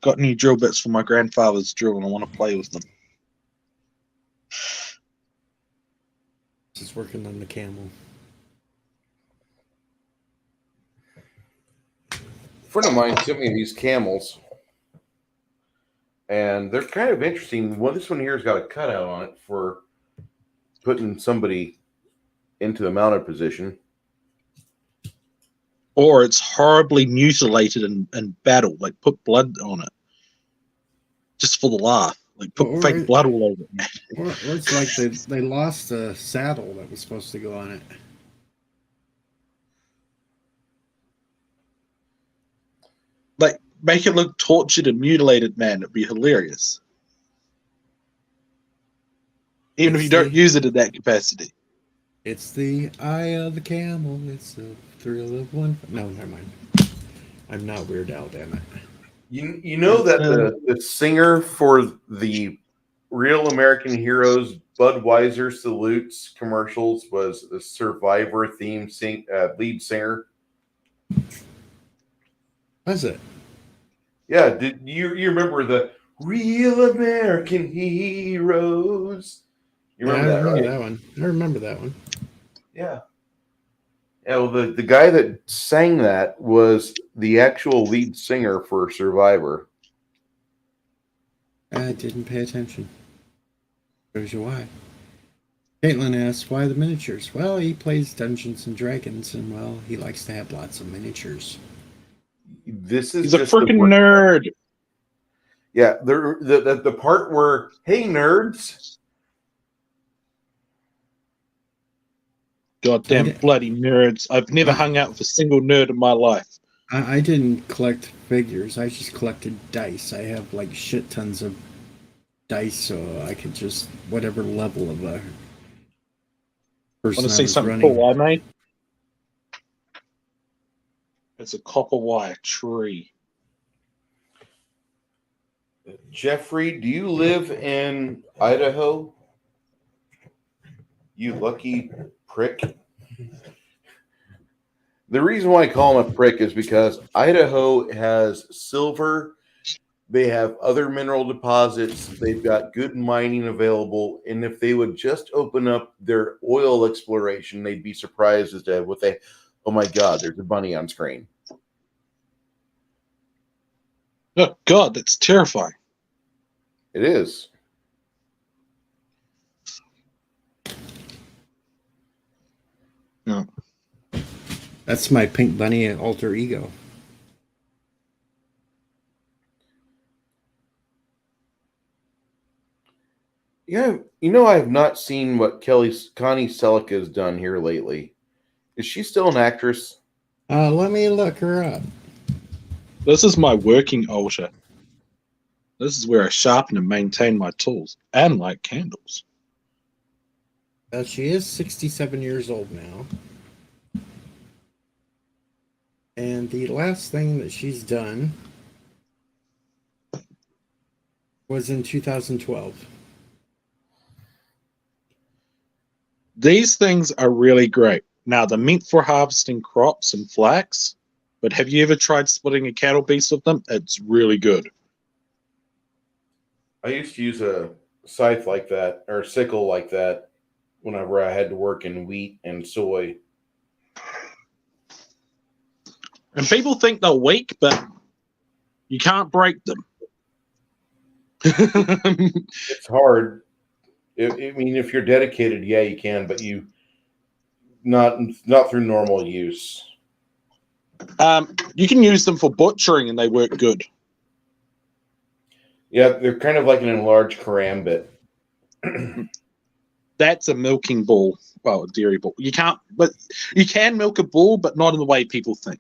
got new drill bits for my grandfather's drill, and I want to play with them. Just working on the camel. A friend of mine sent me these camels, and they're kind of interesting. Well, this one here has got a cutout on it for putting somebody into the mounted position. Or it's horribly mutilated in battle. Like, put blood on it. Just for the laugh. Like, put fake blood all over it, man. Or it's like they lost a saddle that was supposed to go on it. Like, make it look tortured and mutilated, man. It'd be hilarious. Even if you don't use it in that capacity. It's the eye of the camel. It's the thrill of one. No, never mind. I'm not Weird Al, damn it. You know that the singer for the Real American Heroes Budweiser Salutes commercials was the Survivor theme lead singer? Was it? Yeah, did you remember the Real American Heroes? You remember I that, remember right? that one. I remember that one. Yeah. Yeah, well, the guy that sang that was the actual lead singer for Survivor. I didn't pay attention. Shows you why. Caitlin asks, why the miniatures? Well, he plays Dungeons and Dragons, and, well, he likes to have lots of miniatures. This is He's a just freaking nerd. Yeah, the part where, hey, nerds. Goddamn bloody nerds. I've never hung out with a single nerd in my life. I didn't collect figures. I just collected dice. I have like shit tons of dice, so I could just whatever level of a person Want to I see was something running. cool I made? It's a copper wire tree. Jeffrey, do you live in Idaho? You lucky prick. The reason why I call him a prick is because Idaho has silver, they have other mineral deposits, they've got good mining available, and if they would just open up their oil exploration, they'd be surprised as to what they, oh my God, there's a bunny on screen. Oh God, that's terrifying. It is. No. That's my pink bunny alter ego. Yeah, you know, I have not seen what Connie Selleck has done here lately. Is she still an actress? Let me look her up. This is my working altar. This is where I sharpen and maintain my tools and light candles. She is 67 years old now. And the last thing that she's done was in 2012. These things are really great. Now, they're meant for harvesting crops and flax, but have you ever tried splitting a cattle beast with them? It's really good. I used to use a scythe like that or a sickle like that whenever I had to work in wheat and soy. And people think they're weak, but you can't break them. It's hard. I mean, if you're dedicated, yeah, you can, but you not through normal use. You can use them for butchering, and they work good. Yeah, they're kind of like an enlarged karambit. That's a milking bull. Well, a dairy bull. You can't, but you can milk a bull, but not in the way people think.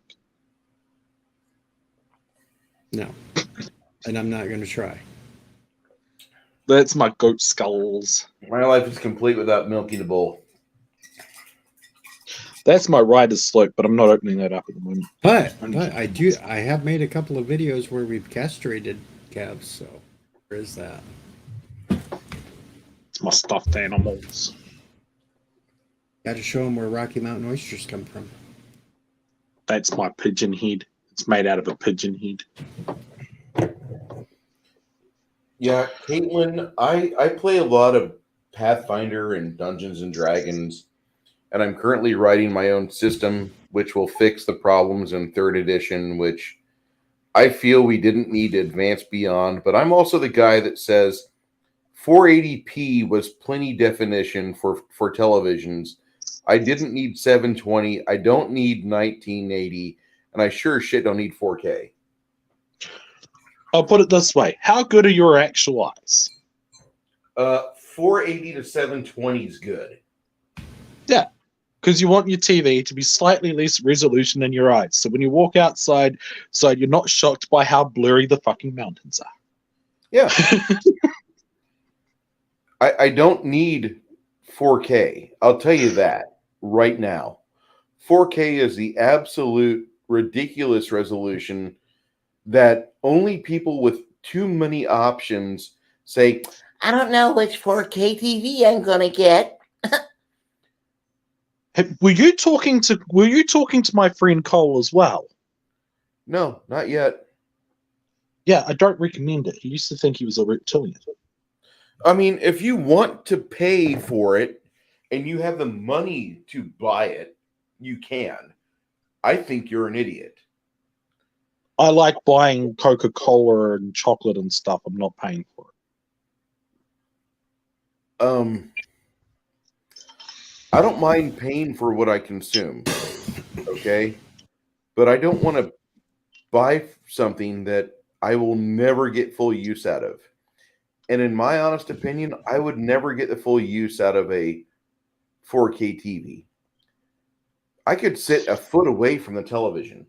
No. And I'm not going to try. That's my goat skulls. My life is complete without milking a bull. That's my rider's slope, but I'm not opening that up at the moment. But I have made a couple of videos where we've castrated calves, so there is that. It's my stuffed animals. Got to show them where Rocky Mountain oysters come from. That's my pigeon head. It's made out of a pigeon head. Yeah, Caitlin, I play a lot of Pathfinder and Dungeons and Dragons, and I'm currently writing my own system, which will fix the problems in 3rd edition, which I feel we didn't need to advance beyond. But I'm also the guy that says 480p was plenty definition for televisions. I didn't need 720. I don't need 1980, and I sure shit don't need 4K. I'll put it this way. How good are your actual eyes? 480 to 720 is good. Yeah, because you want your TV to be slightly less resolution than your eyes. So when you walk outside, you're not shocked by how blurry the fucking mountains are. Yeah. I don't need 4K. I'll tell you that right now. 4K is the absolute ridiculous resolution that only people with too many options say, I don't know which 4K TV I'm gonna get. Were you talking to my friend Cole as well? no, not yet. Yeah, I don't recommend it. He used to think he was a reptilian. I mean, if you want to pay for it and you have the money to buy it, you can. I think you're an idiot. I like buying Coca-Cola and chocolate and stuff. I'm not paying for it. I don't mind paying for what I consume, okay? But I don't want to buy something that I will never get full use out of. And in my honest opinion, I would never get the full use out of a 4K TV. I could sit a foot away from the television.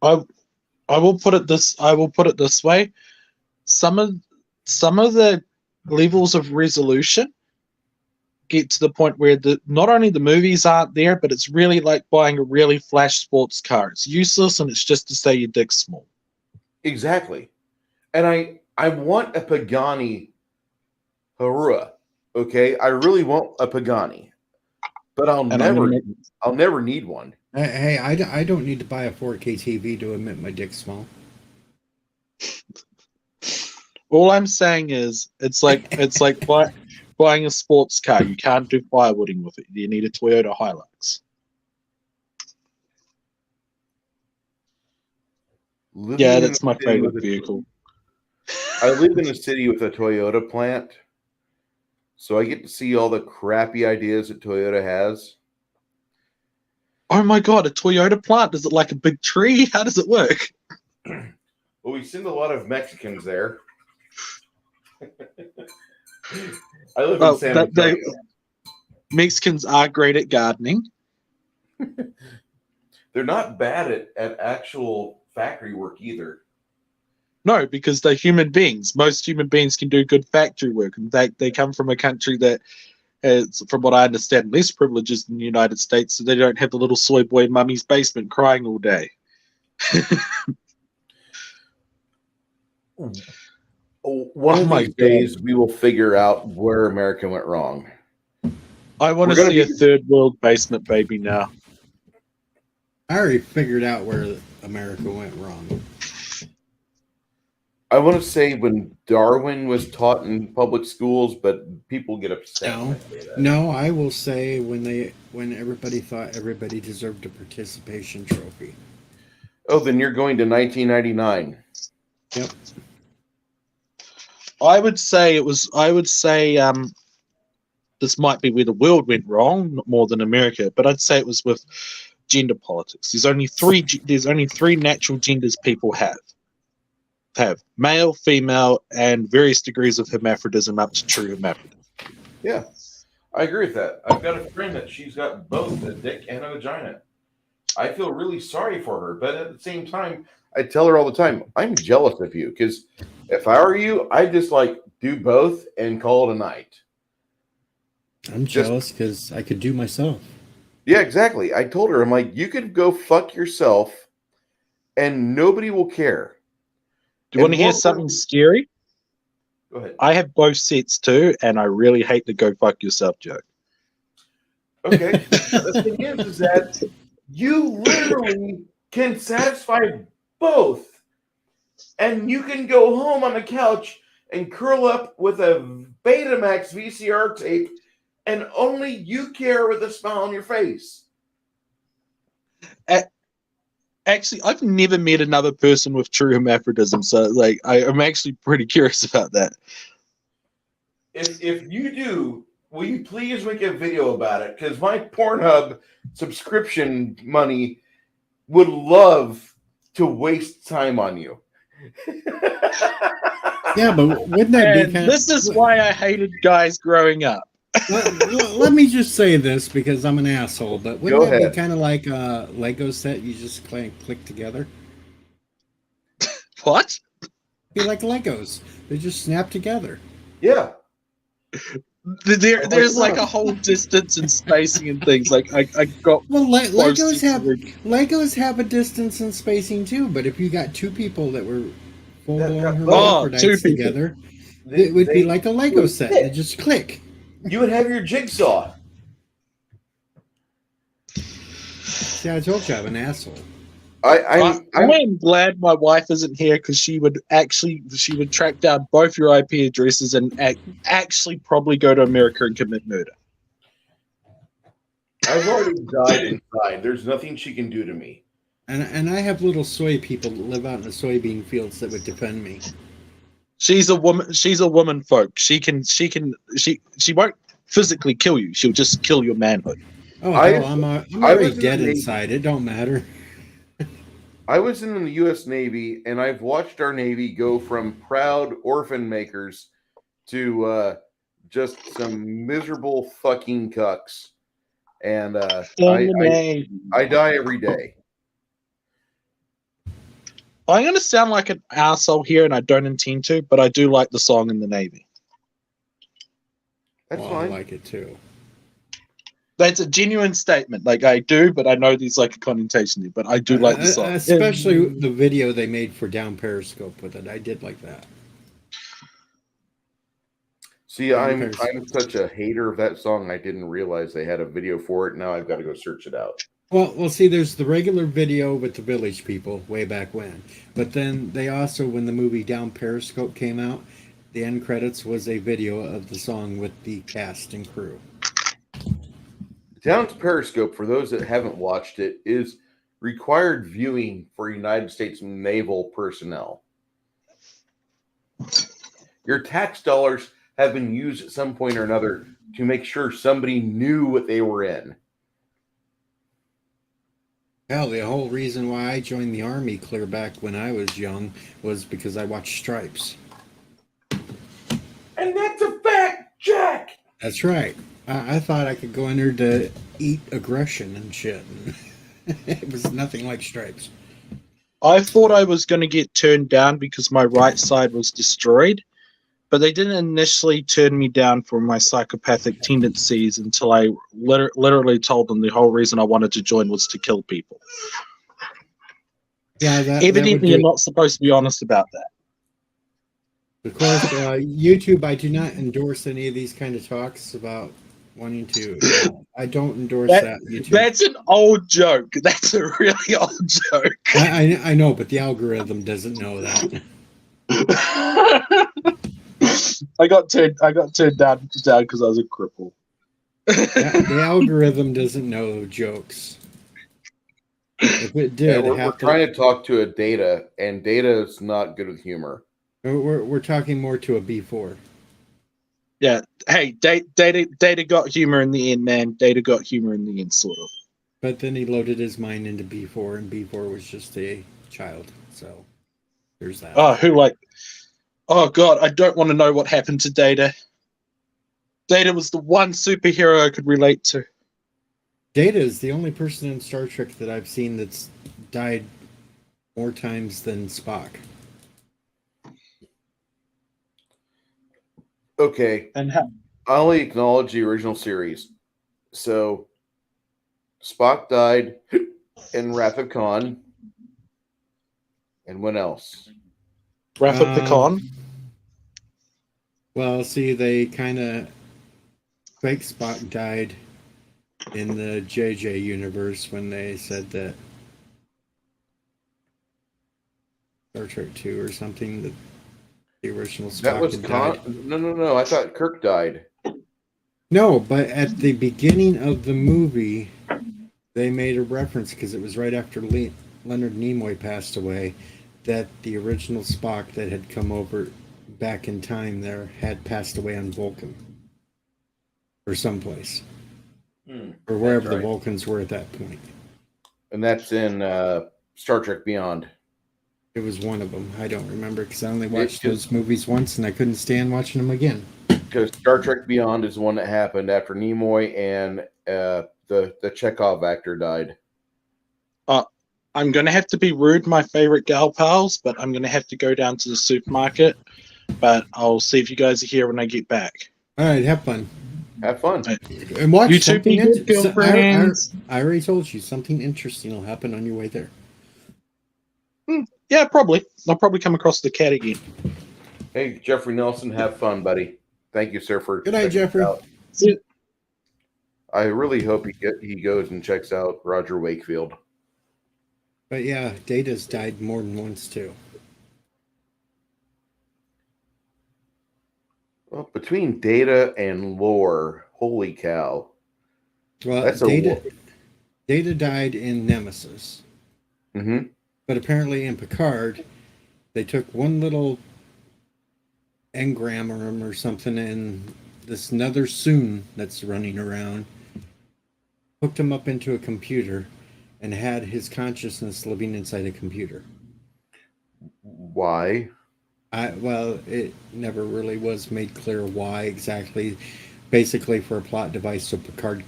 I I will put it this way. Some of the levels of resolution get to the point where not only the movies aren't there, but it's really like buying a really flash sports car. It's useless and it's just to say your dick's small. Exactly. And I want a Pagani Harua. Okay, I really want a Pagani, but I'll never need one. Hey, I don't need to buy a 4K TV to admit my dick's small. All I'm saying is it's like buying a sports car. You can't do firewooding with it. You need a Toyota Hilux. Yeah, that's my favorite vehicle. I live in a city with a Toyota plant, so I get to see all the crappy ideas that Toyota has. Oh my god, a Toyota plant? Is it like a big tree? How does it work? Well, we send a lot of Mexicans there. I live in San Antonio. Mexicans are great at gardening. They're not bad at actual factory work either. No, because they're human beings. Most human beings can do good factory work. In fact, they come from a country that has, from what I understand, less privileges than the United States, so they don't have the little soy boy in mummy's basement crying all day. One of these days, we will figure out where America went wrong. I want to see a third world basement baby now. I already figured out where America went wrong. I want to say when Darwin was taught in public schools, but people get upset. No, I will say when everybody thought everybody deserved a participation trophy. Oh, then you're going to 1999. Yep. I would say this might be where the world went wrong, more than America, but I'd say it was with gender politics. There's only three natural genders people have male, female, and various degrees of hermaphrodism up to true hermaphrodism. Yeah, I agree with that. I've got a friend that she's got both a dick and a vagina. I feel really sorry for her, but at the same time, I tell her all the time, I'm jealous of you, because if I were you, I'd just like do both and call it a night. I'm jealous because I could do myself. Yeah, exactly. I told her, I'm like, you could go fuck yourself and nobody will care. Do you want to hear something scary? Go ahead. I have both sets too, and I really hate the go fuck yourself joke. Okay. The thing is that you literally can satisfy both. And you can go home on the couch and curl up with a Betamax VCR tape, and only you care with a smile on your face. Actually, I've never met another person with true hermaphrodism, so like I'm actually pretty curious about that. If you do, will you please make a video about it? Because my Pornhub subscription money would love to waste time on you. Yeah, but wouldn't that be kind This is why I hated guys growing up. Let me just say this because I'm an asshole, but wouldn't that be kind of like a Lego set you just click together? What? Be like Legos. They just snap together. Yeah. There's like a whole distance and spacing and things. Like I got Legos have a distance and spacing too, but if you got two people that were full-blown hermaphrodites together, it would be like a Lego set. They just click. You would have your jigsaw. See, I told you I'm an asshole. I am glad my wife isn't here because she would track down both your IP addresses and actually probably go to America and commit murder. I've already died inside. There's nothing she can do to me. And I have little soy people that live out in the soybean fields that would defend me. She's a woman folk. She won't physically kill you. She'll just kill your manhood. Oh, I'm already dead inside. It don't matter. I was in the U.S. Navy, and I've watched our Navy go from proud orphan makers to just some miserable fucking cucks. And I die every day. I'm going to sound like an asshole here, and I don't intend to, but I do like the song in the Navy. That's I fine. like it too. That's a genuine statement. Like, I do, but I know there's like a connotation there, but I do like the song. Especially the video they made for Down Periscope with it. I did like that. See, I'm such a hater of that song. I didn't realize they had a video for it. Now I've got to go search it out. Well, see, there's the regular video with the Village People way back when, but then they also, when the movie Down Periscope came out, the end credits was a video of the song with the cast and crew. Down to Periscope, for those that haven't watched it, is required viewing for United States naval personnel. Your tax dollars have been used at some point or another to make sure somebody knew what they were in. Hell, the whole reason why I joined the Army clear back when I was young was because I watched Stripes. And that's a fact, Jack! That's right. I thought I could go in there to eat aggression and shit. It was nothing like Stripes. I thought I was going to get turned down because my right side was destroyed, but they didn't initially turn me down for my psychopathic tendencies until I literally told them the whole reason I wanted to join was to kill people. Yeah, that Evidently, you're not supposed to be honest about that. Of course, YouTube, I do not endorse any of these kind of talks about wanting to. I don't endorse that YouTube. That's an old joke. That's a really old joke. I know, but the algorithm doesn't know that. I got turned down because I was a cripple. The algorithm doesn't know jokes. If it did, we're trying to talk to a Data, and Data is not good with humor. We're talking more to a B4. Yeah. Hey, Data got humor in the end, man. Data got humor in the end, sort of. But then he loaded his mind into B4, and B4 was just a child. So there's that. Oh, God, I don't want to know what happened to Data. Data was the one superhero I could relate to. Data is the only person in Star Trek that I've seen that's died more times than Spock. Okay. And how? I only acknowledge the original series. So Spock died in Wrath of Khan. And what else? Wrath of the Khan? Well, see, they kind of... Fake Spock died in the JJ universe when they said that Star Trek 2 or something, that the original Spock that was had Khan. died. No. I thought Kirk died. No, but at the beginning of the movie, they made a reference, because it was right after Leonard Nimoy passed away, that the original Spock that had come over back in time there had passed away on Vulcan. Or someplace. Or wherever the Vulcans were at that point. And that's in Star Trek Beyond. It was one of them. I don't remember, because I only watched those movies once and I couldn't stand watching them again. Because Star Trek Beyond is the one that happened after Nimoy and the Chekhov actor died. I'm going to have to be rude, my favorite gal pals, but I'm going to have to go down to the supermarket. But I'll see if you guys are here when I get back. All right, have fun. Have fun. And watch You something two be good girlfriends. I already told you, something interesting will happen on your way there. Yeah, probably. I'll probably come across the cat again. Hey, Jeffrey Nelson, have fun, buddy. Thank you, sir, for Good night, Jeffrey. I really hope he goes and checks out Roger Wakefield. But yeah, Data's died more than once too. Well, between Data and Lore, holy cow. Well, That's Data died in Nemesis. Mm-hmm. But apparently in Picard, they took one little engram or something in this another Soon that's running around, hooked him up into a computer, and had his consciousness living inside a computer. Why? Well, it never really was made clear why exactly. Basically for a plot device so Picard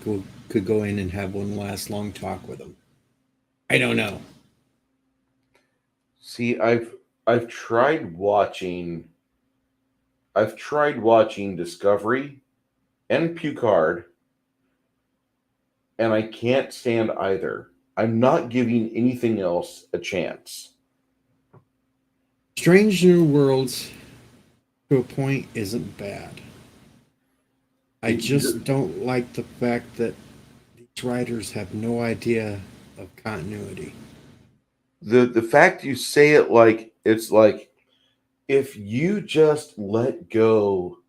could go in and have one last long talk with him. I don't know. See, I've tried watching Discovery and Picard, and I can't stand either. I'm not giving anything else a chance. Strange New Worlds, to a point, isn't bad. I just don't like the fact that these writers have no idea of continuity. The fact you say it like it's like if you just let go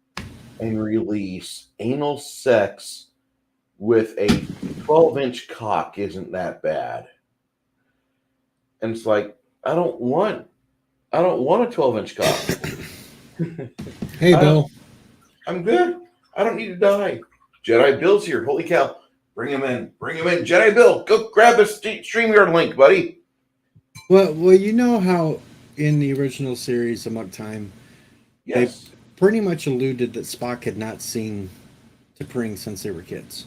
and release anal sex with a 12-inch cock isn't that bad. And it's like I don't want a 12-inch cock. Hey, Bill. I'm good. I don't need to die. Jedi Bill's here. Holy cow. Bring him in. Bring him in. Jedi Bill, go grab a StreamYard link, buddy. Well, you know how in the original series, Amok Time, Yes. they pretty much alluded that Spock had not seen T'Pring since they were kids.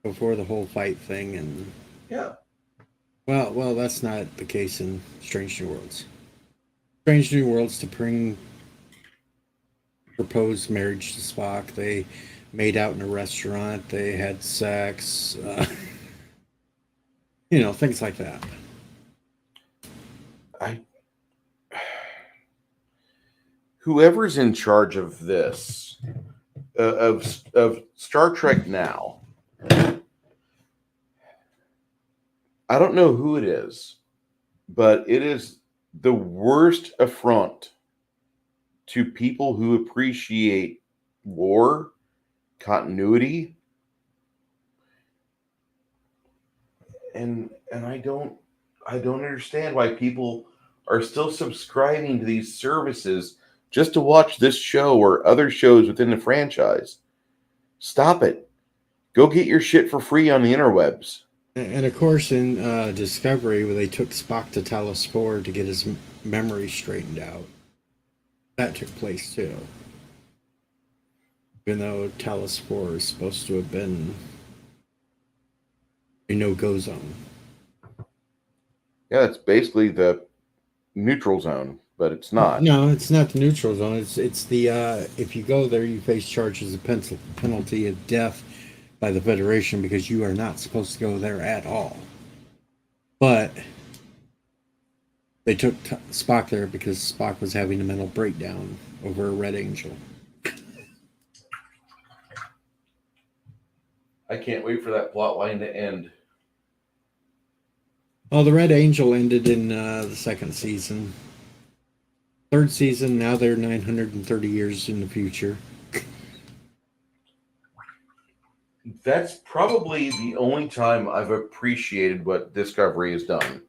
Before the whole fight thing, and Yeah. well, that's not the case in Strange New Worlds. Strange New Worlds, T'Pring proposed marriage to Spock. They made out in a restaurant. They had sex. Things like that. Whoever's in charge of this, of Star Trek now, I don't know who it is, but it is the worst affront to people who appreciate lore, continuity, and I don't understand why people are still subscribing to these services just to watch this show or other shows within the franchise. Stop it. Go get your shit for free on the interwebs. And of course, in Discovery, where they took Spock to Talos 4 to get his memory straightened out, that took place too. Even though Talos 4 is supposed to have been a no-go zone. Yeah, it's basically the neutral zone, but it's not. No, it's not the neutral zone. It's the if you go there, you face charges of penalty of death by the Federation because you are not supposed to go there at all. But they took Spock there because Spock was having a mental breakdown over a Red Angel. I can't wait for that plot line to end. Well, the Red Angel ended in the second season. Third season, now they're 930 years in the future. That's probably the only time I've appreciated what Discovery has done.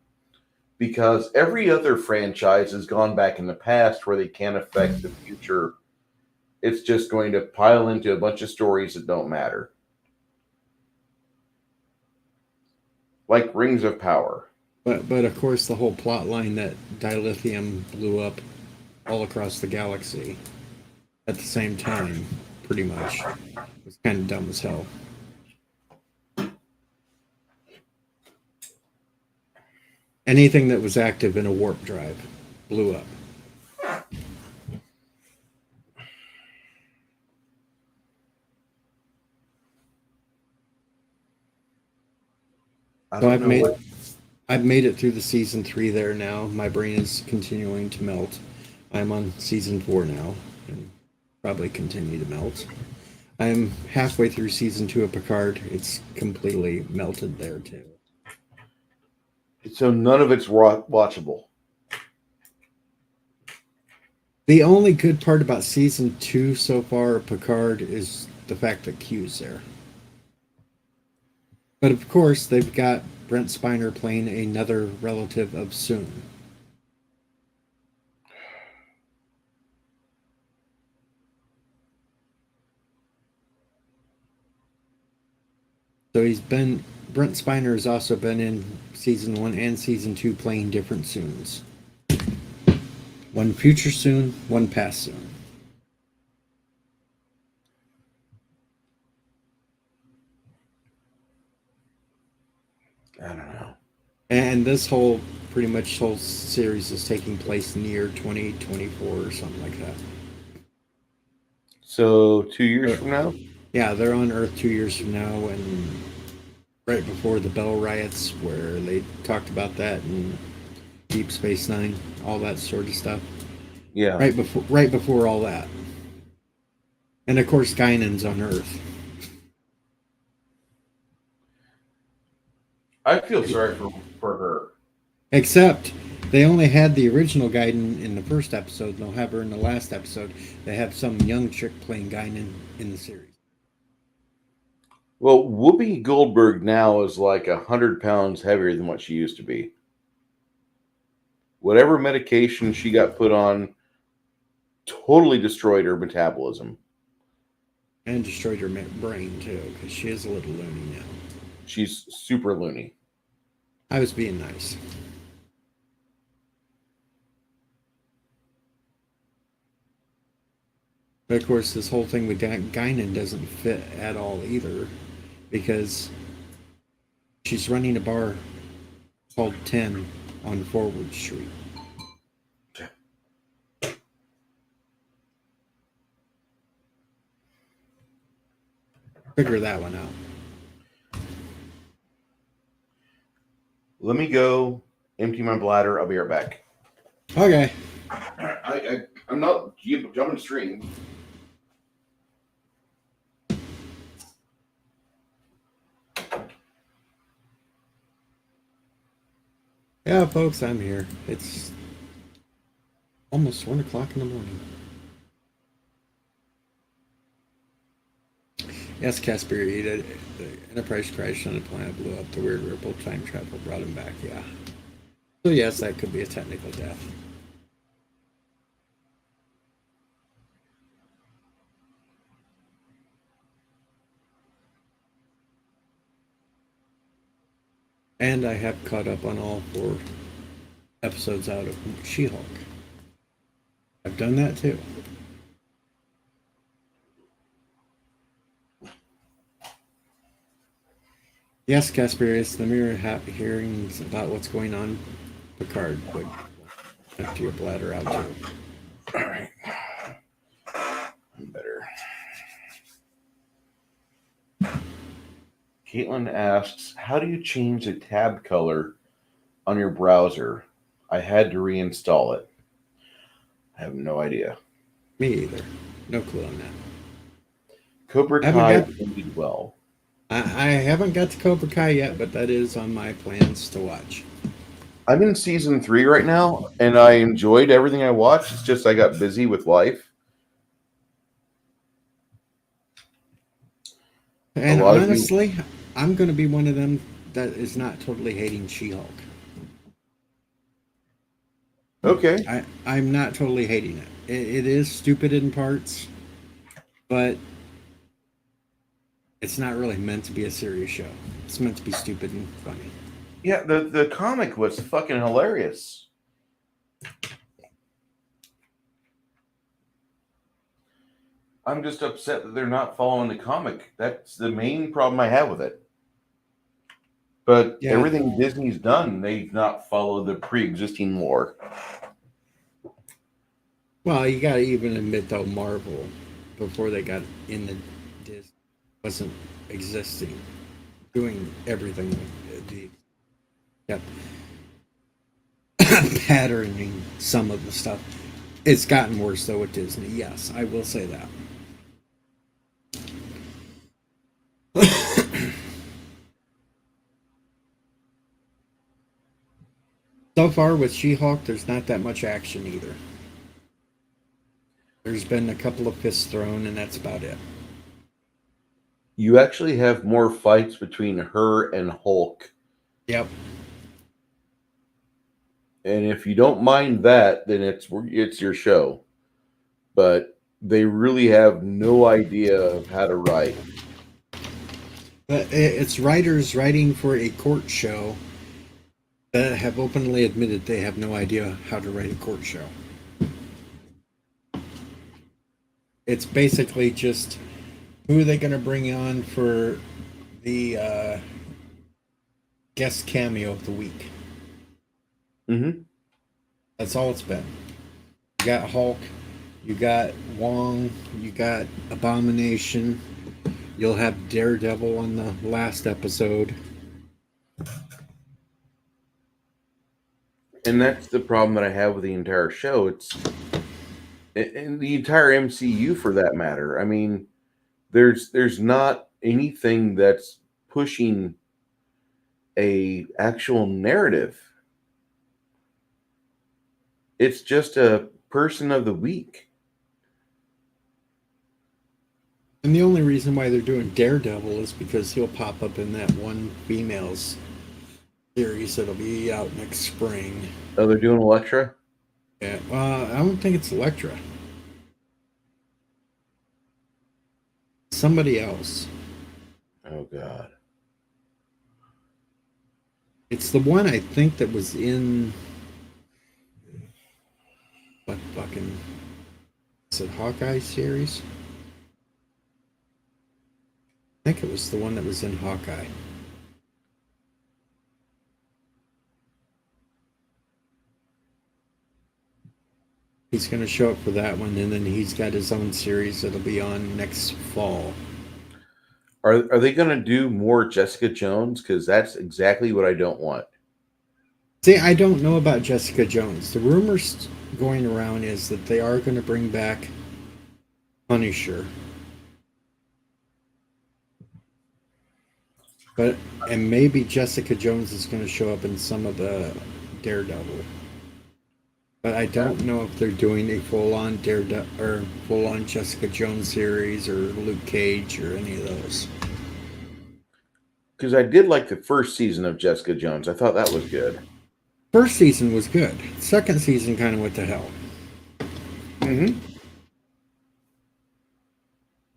Because every other franchise has gone back in the past where they can't affect the future. It's just going to pile into a bunch of stories that don't matter. Like Rings of Power. But of course, the whole plot line that dilithium blew up all across the galaxy at the same time, pretty much, was kind of dumb as hell. Anything that was active in a warp drive blew up. So I've made it through the season 3 there now. My brain is continuing to melt. I'm on season 4 now, and probably continue to melt. I'm halfway through season 2 of Picard. It's completely melted there too. So none of it's watchable. The only good part about season 2 so far of Picard is the fact that Q's there. But of course, they've got Brent Spiner playing another relative of Soon. So Brent Spiner has also been in season 1 and season 2 playing different Soons. One future Soon, one past Soon. And this whole pretty much whole series is taking place near 2024 or something like that. So 2 years from now? Yeah, they're on Earth 2 years from now, and right before the Bell riots, where they talked about that and Deep Space Nine, all that sort of stuff. Yeah. Right before all that, and of course, Guinan's on Earth. I feel sorry for her. Except they only had the original Guinan in the first episode, and they'll have her in the last episode. They have some young chick playing Guinan in the series. Well, Whoopi Goldberg now is like 100 pounds heavier than what she used to be. Whatever medication she got put on totally destroyed her metabolism. And destroyed her brain, too, because she is a little loony now. She's super loony. I was being nice. But of course, this whole thing with Guinan doesn't fit at all either, because she's running a bar called 10 on Forward Street. Figure that one out. Let me go empty my bladder. I'll be right back. Okay. I'm not jumping stream. Yeah, folks, I'm here. It's almost 1 o'clock in the morning. Yes, Casper, the Enterprise crashed on a planet, blew up. The weird ripple time travel brought him back. Yeah. So yes, that could be a technical death. And I have caught up on all 4 episodes out of She-Hulk. I've done that too. Yes, Casperius, the mirror hearings about what's going on. Picard would empty your bladder out too. All right. I'm better. Caitlin asks, how do you change the tab color on your browser? I had to reinstall it. I have no idea. Me either. No clue on that. Cobra Kai did well. I haven't got to Cobra Kai yet, but that is on my plans to watch. I'm in season 3 right now, and I enjoyed everything I watched. It's just I got busy with life. And honestly, I'm going to be one of them that is not totally hating She-Hulk. Okay. I'm not totally hating it. It is stupid in parts, but it's not really meant to be a serious show. It's meant to be stupid and funny. Yeah, the comic was fucking hilarious. I'm just upset that they're not following the comic. That's the main problem I have with it. But Yeah. everything Disney's done, they've not followed the pre-existing lore. Well, you got to even admit, though, Marvel, before they got into Disney, wasn't existing, doing everything. Yep. Patterning some of the stuff. It's gotten worse, though, with Disney. Yes, I will say that. So far with She-Hulk, there's not that much action either. There's been a couple of fists thrown, and that's about it. You actually have more fights between her and Hulk. Yep. And if you don't mind that, then it's your show. But they really have no idea of how to write. But it's writers writing for a court show that have openly admitted they have no idea how to write a court show. It's basically just who are they going to bring on for the guest cameo of the week. Mm-hmm. That's all it's been. You got Hulk, you got Wong, you got Abomination. You'll have Daredevil on the last episode. And that's the problem that I have with the entire show. It's and the entire MCU for that matter. I mean, there's not anything that's pushing a actual narrative. It's just a person of the week. And the only reason why they're doing Daredevil is because he'll pop up in that one female's series that'll be out next spring. Oh, they're doing Elektra? Yeah, I don't think it's Elektra. Somebody else. Oh God. It's the one I think that was in what fucking is it Hawkeye series? I think it was the one that was in Hawkeye. He's going to show up for that one, and then he's got his own series that'll be on next fall. Are they going to do more Jessica Jones? Because that's exactly what I don't want. See, I don't know about Jessica Jones. The rumors going around is that they are going to bring back Punisher. And maybe Jessica Jones is going to show up in some of the Daredevil. But I don't know if they're doing a full-on Daredevil or full-on Jessica Jones series or Luke Cage or any of those. Because I did like the first season of Jessica Jones. I thought that was good. First season was good. Second season kind of went to hell. Mm-hmm.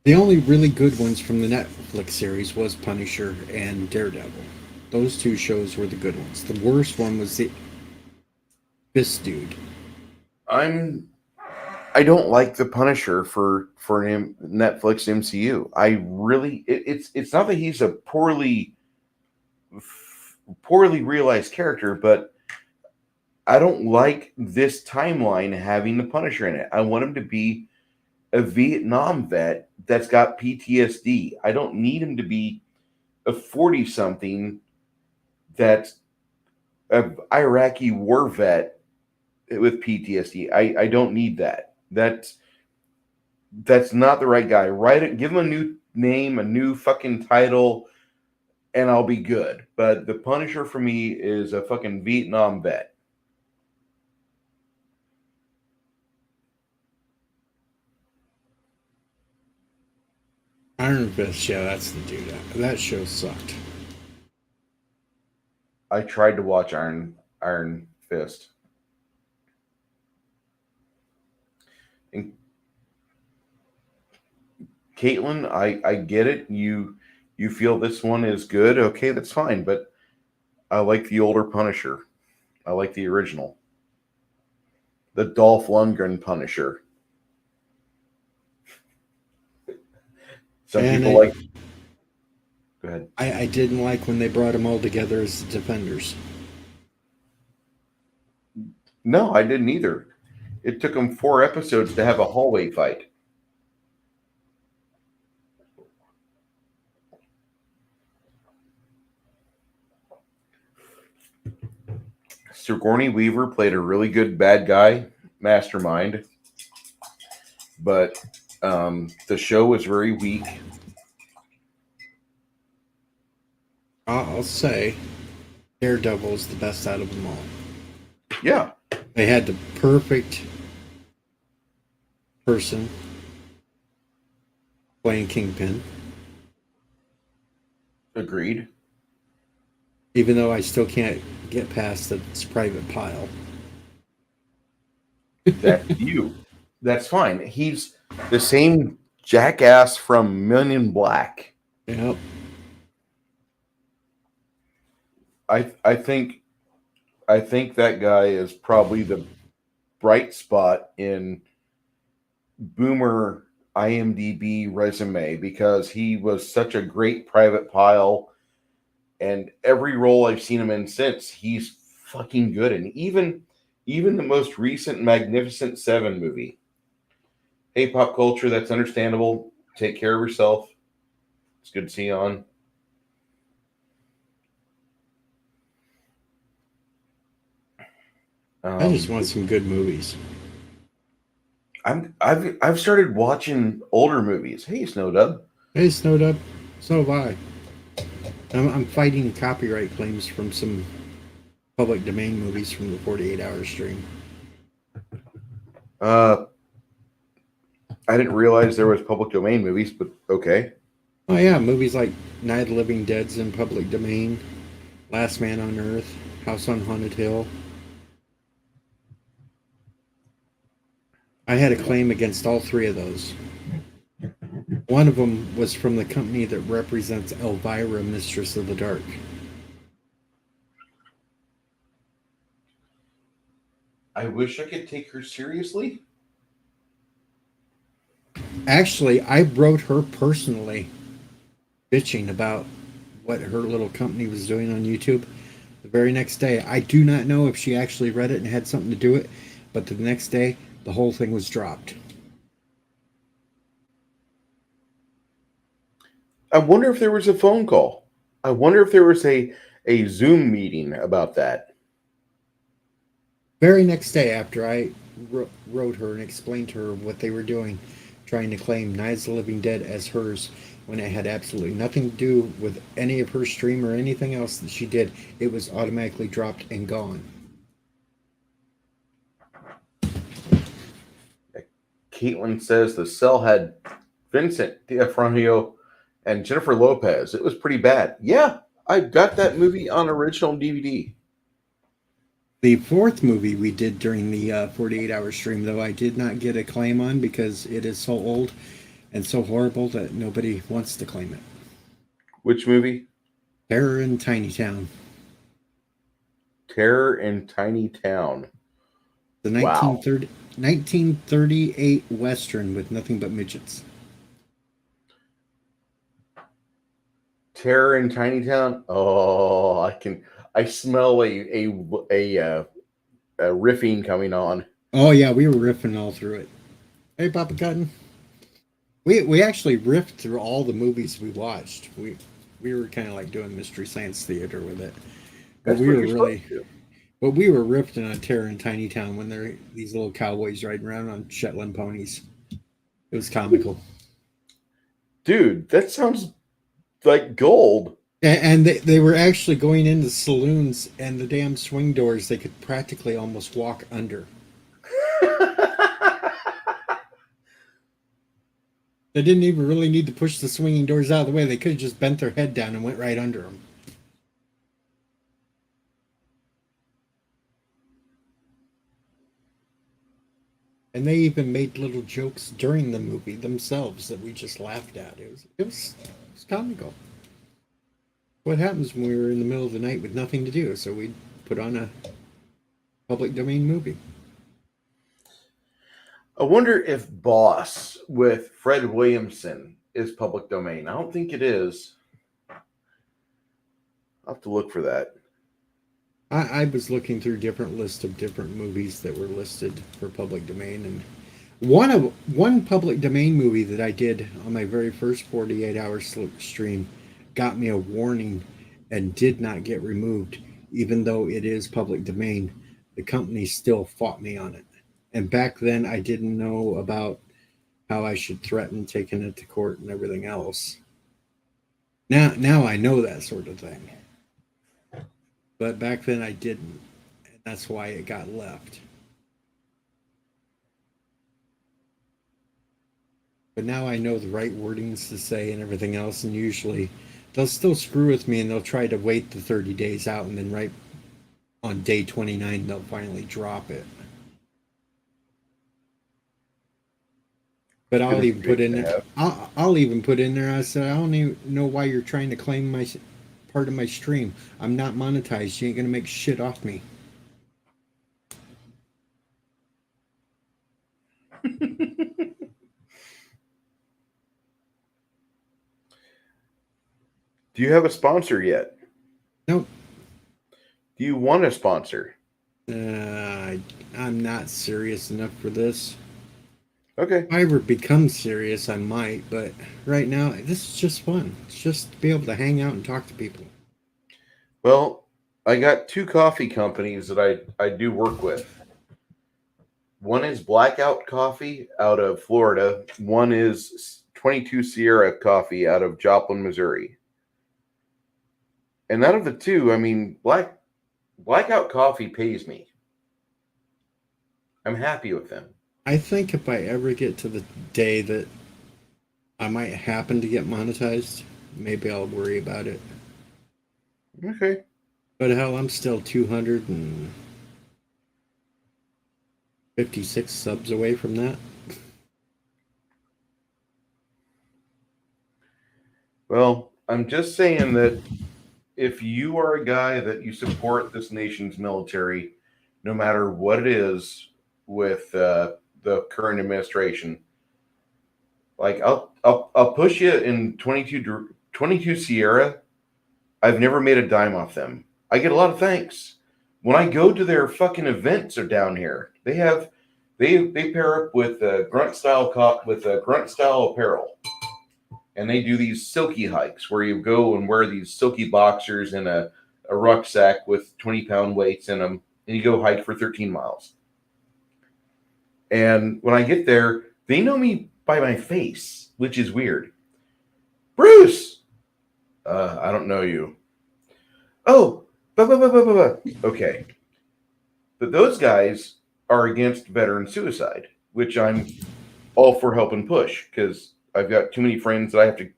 The only really good ones from the Netflix series was Punisher and Daredevil. Those two shows were the good ones. The worst one was this dude. I don't like the Punisher for Netflix MCU. I really it's not that he's a poorly realized character, but I don't like this timeline having the Punisher in it. I want him to be a Vietnam vet that's got PTSD. I don't need him to be a 40-something that's an Iraqi war vet with PTSD. I don't need that. That's not the right guy. Write it, give him a new name, a new fucking title, and I'll be good. But the Punisher for me is a fucking Vietnam vet. Iron Fist, yeah, that's the dude. That show sucked. I tried to watch Iron Fist. And Caitlin, I get it. You feel this one is good. Okay, that's fine. But I like the older Punisher. I like the original. The Dolph Lundgren Punisher. Some people like. Go ahead. I didn't like when they brought them all together as the Defenders. No, I didn't either. It took them 4 episodes to have a hallway fight. Sigourney Weaver played a really good bad guy, mastermind, but the show was very weak. I'll say Daredevil is the best out of them all. Yeah. They had the perfect person playing Kingpin. Agreed. Even though I still can't get past that it's Private Pile. That's you. That's fine. He's the same jackass from Men in Black. Yep. I think that guy is probably the bright spot in Boomer IMDb resume because he was such a great Private Pile, and every role I've seen him in since, he's fucking good. And even the most recent Magnificent Seven movie. Hey, pop culture, that's understandable. Take care of yourself. It's good to see you on. I just want some good movies. I've started watching older movies. Hey, Snowdub. Hey, Snowed Up. So have I. I'm fighting copyright claims from some public domain movies from the 48-hour stream. I didn't realize there was public domain movies, but okay. Oh yeah, movies like Night of the Living Dead's in public domain, Last Man on Earth, House on Haunted Hill. I had a claim against all three of those. One of them was from the company that represents Elvira, Mistress of the Dark. I wish I could take her seriously. Actually, I wrote her personally, bitching about what her little company was doing on YouTube. The very next day, I do not know if she actually read it and had something to do it, but the next day, the whole thing was dropped. I wonder if there was a phone call. I wonder if there was a Zoom meeting about that. Very next day, after I wrote her and explained to her what they were doing, trying to claim Night of the Living Dead as hers, when it had absolutely nothing to do with any of her stream or anything else that she did, it was automatically dropped and gone. Caitlin says the cell had Vincent D'Onofrio and Jennifer Lopez. It was pretty bad. Yeah, I got that movie on original DVD. The fourth movie we did during the 48-hour stream, though, I did not get a claim on because it is so old and so horrible that nobody wants to claim it. Which movie? Terror in Tiny Town. Terror in Tiny Town. The Wow. 1938 Western with nothing but midgets. Terror in Tiny Town. Oh, I smell a riffing coming on. Oh yeah, we were riffing all through it. Hey, Papa Cotton. We actually riffed through all the movies we watched. We were kind of like doing Mystery Science Theater with it. But That's we what were you're really, supposed to do. but we were riffing on Terror in Tiny Town when they're these little cowboys riding around on Shetland ponies. It was comical. Dude, that sounds like gold. And they were actually going into saloons, and the damn swing doors they could practically almost walk under. They didn't even really need to push the swinging doors out of the way. They could have just bent their head down and went right under them. And they even made little jokes during the movie themselves that we just laughed at. It was comical. What happens when we were in the middle of the night with nothing to do? So we'd put on a public domain movie. I wonder if Boss with Fred Williamson is public domain. I don't think it is. I'll have to look for that. I was looking through different lists of different movies that were listed for public domain, and one public domain movie that I did on my very first 48-hour stream got me a warning and did not get removed, even though it is public domain. The company still fought me on it. And back then, I didn't know about how I should threaten taking it to court and everything else. Now I know that sort of thing. But back then, I didn't. And that's why it got left. But now I know the right wordings to say and everything else. And usually, they'll still screw with me and they'll try to wait the 30 days out. And then right on day 29, they'll finally drop it. But I'll even put in there. I'll even put in there. I said, I don't even know why you're trying to claim my part of my stream. I'm not monetized. You ain't gonna make shit off me. Do you have a sponsor yet? Nope. Do you want a sponsor? I'm not serious enough for this. Okay. If I ever become serious, I might, but right now, this is just fun. It's just to be able to hang out and talk to people. Well, I got 2 coffee companies that I do work with. One is Blackout Coffee out of Florida. One is 22 Sierra Coffee out of Joplin, Missouri. And out of the two, I mean, Blackout Coffee pays me. I'm happy with them. I think if I ever get to the day that I might happen to get monetized, maybe I'll worry about it. Okay. But hell, I'm still 256 subs away from that. Well, I'm just saying that if you are a guy that you support this nation's military, no matter what it is with the current administration, like I'll push you in 22 Sierra. I've never made a dime off them. I get a lot of thanks when I go to their fucking events. Are down here. They pair up with grunt style apparel, and they do these silky hikes where you go and wear these silky boxers and a rucksack with 20-pound weights in them, and you go hike for 13 miles. And when I get there, they know me by my face, which is weird. Bruce, I don't know you. Oh, okay. But those guys are against veteran suicide, which I'm all for helping push, because I've got too many friends that I have to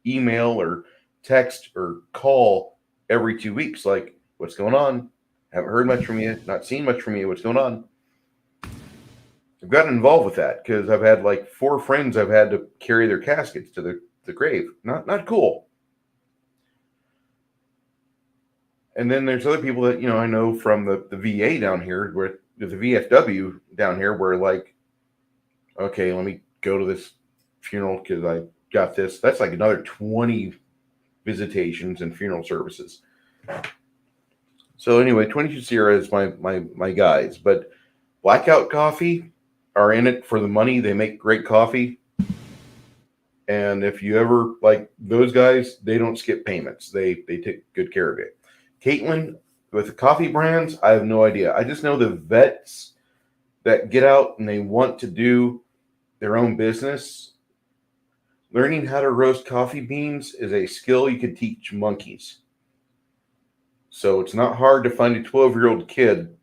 email or text or call every 2 weeks. Like, what's going on? Haven't heard much from you. Not seen much from you. What's going on? I've gotten involved with that because I've had like 4 friends I've had to carry their caskets to the grave. Not cool. And then there's other people that, I know from the VA down here, where the VFW down here, where like, okay, let me go to this funeral because I got this. That's like another 20 visitations and funeral services. So anyway, 22 Sierra is my guys, but Blackout Coffee are in it for the money. They make great coffee. And if you ever like those guys, they don't skip payments. They take good care of it. Caitlin, with the coffee brands, I have no idea. I just know the vets that get out and they want to do their own business. Learning how to roast coffee beans is a skill you can teach monkeys. So it's not hard to find a 12-year-old kid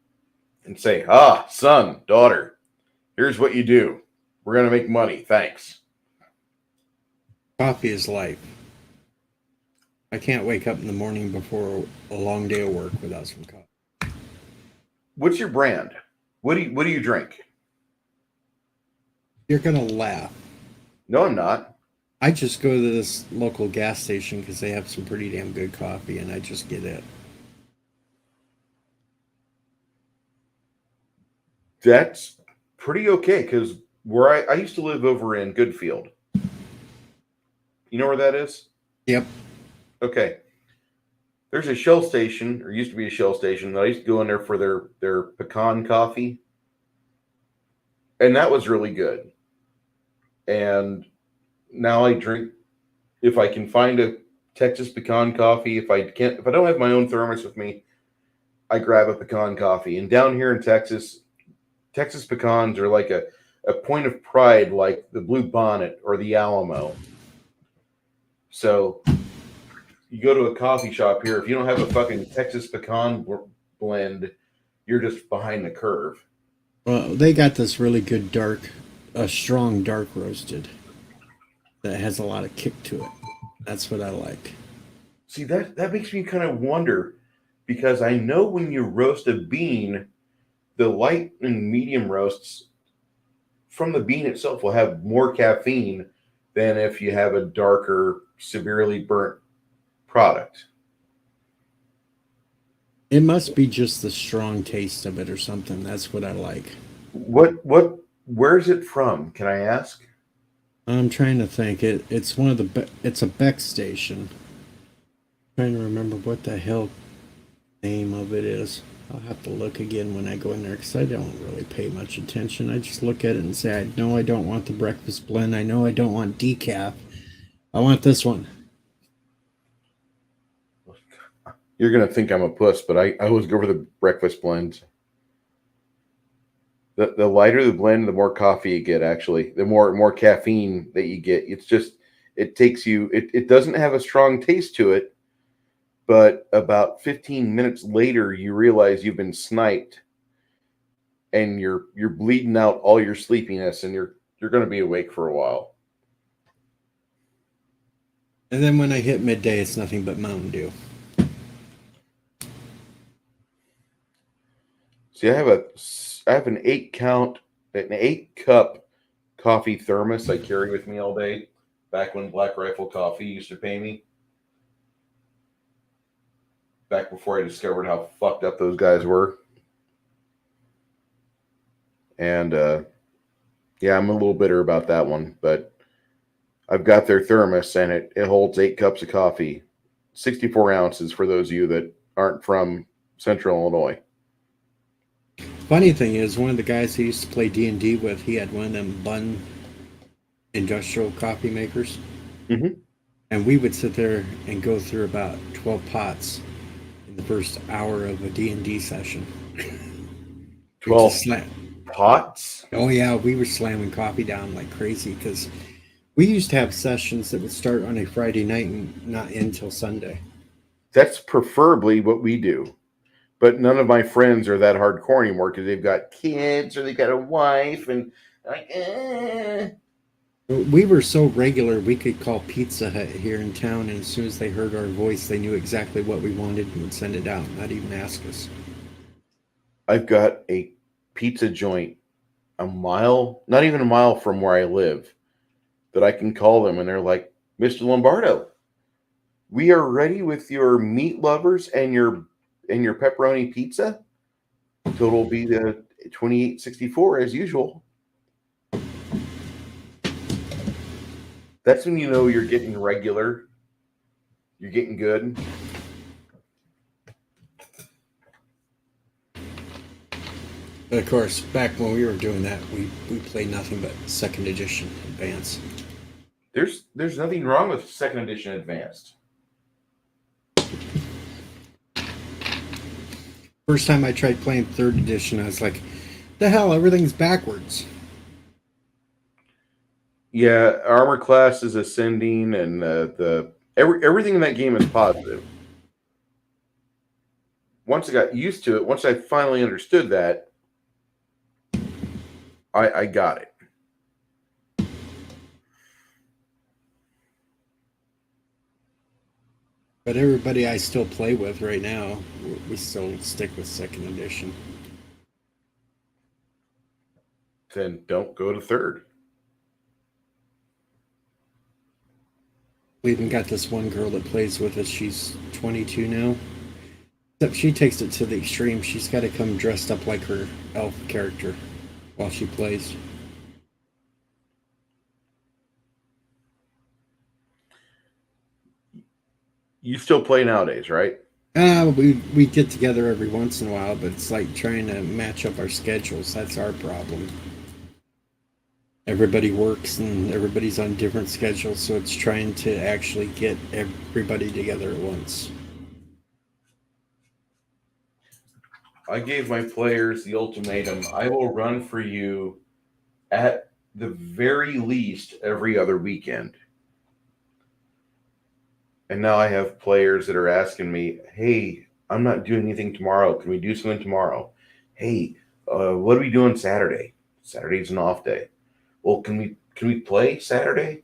and say, son, daughter, here's what you do. We're going to make money. Thanks. Coffee is life. I can't wake up in the morning before a long day of work without some coffee. What's your brand? What do you drink? You're gonna laugh. No, I'm not. I just go to this local gas station because they have some pretty damn good coffee, and I just get it. That's pretty okay, because where I used to live over in Goodfield. You know where that is? Yep. Okay. There's a Shell station, or used to be a Shell station, that I used to go in there for their pecan coffee. And that was really good. And now I drink, if I can find a Texas pecan coffee, if I don't have my own thermos with me, I grab a pecan coffee. And down here in Texas pecans are like a point of pride, like the Blue Bonnet or the Alamo. So you go to a coffee shop here, if you don't have a fucking Texas pecan blend, you're just behind the curve. Well, they got this really good strong dark roasted that has a lot of kick to it. That's what I like. See, that makes me kind of wonder, because I know when you roast a bean, the light and medium roasts from the bean itself will have more caffeine than if you have a darker, severely burnt product. It must be just the strong taste of it or something. That's what I like. Where's it from? Can I ask? I'm trying to think. It's one of the it's a Beck station. I'm trying to remember what the hell name of it is. I'll have to look again when I go in there because I don't really pay much attention. I just look at it and say, I know I don't want the breakfast blend. I know I don't want decaf. I want this one. You're gonna think I'm a puss, but I always go for the breakfast blends. The lighter the blend, the more coffee you get. Actually, the more caffeine that you get. It's just it takes you. It doesn't have a strong taste to it, but about 15 minutes later, you realize you've been sniped, and you're bleeding out all your sleepiness, and you're going to be awake for a while. And then when I hit midday, it's nothing but Mountain Dew. See, I have an 8-cup coffee thermos I carry with me all day. Back when Black Rifle Coffee used to pay me. Back before I discovered how fucked up those guys were. And yeah, I'm a little bitter about that one, but I've got their thermos and it holds 8 cups of coffee, 64 ounces for those of you that aren't from Central Illinois. Funny thing is, one of the guys he used to play D&D with, he had one of them Bunn industrial coffee makers. Mm-hmm. And we would sit there and go through about 12 pots in the first hour of a D&D session. 12 pots? Oh yeah, we were slamming coffee down like crazy because we used to have sessions that would start on a Friday night and not end till Sunday. That's preferably what we do. But none of my friends are that hardcore anymore because they've got kids or they've got a wife and like, We were so regular, we could call Pizza Hut here in town, and as soon as they heard our voice, they knew exactly what we wanted and would send it out, not even ask us. I've got a pizza joint a mile, not even a mile from where I live, that I can call them and they're like, Mr. Lombardo, we are ready with your meat lovers and your pepperoni pizza. So it'll be the $28.64 as usual. That's when you know you're getting regular. You're getting good. But of course, back when we were doing that, we played nothing but second edition advanced. There's nothing wrong with second edition advanced. First time I tried playing third edition, I was like, the hell, everything's backwards. Yeah, armor class is ascending, and everything in that game is positive. Once I got used to it, once I finally understood that, I got it. But everybody I still play with right now, we still stick with second edition. Then don't go to third. We even got this one girl that plays with us. She's 22 now. Except she takes it to the extreme. She's got to come dressed up like her elf character while she plays. You still play nowadays, right? We get together every once in a while, but it's like trying to match up our schedules. That's our problem. Everybody works and everybody's on different schedules, so it's trying to actually get everybody together at once. I gave my players the ultimatum. I will run for you at the very least every other weekend. And now I have players that are asking me, hey, I'm not doing anything tomorrow. Can we do something tomorrow? Hey, what are we doing Saturday? Saturday's an off day. Well, can we play Saturday?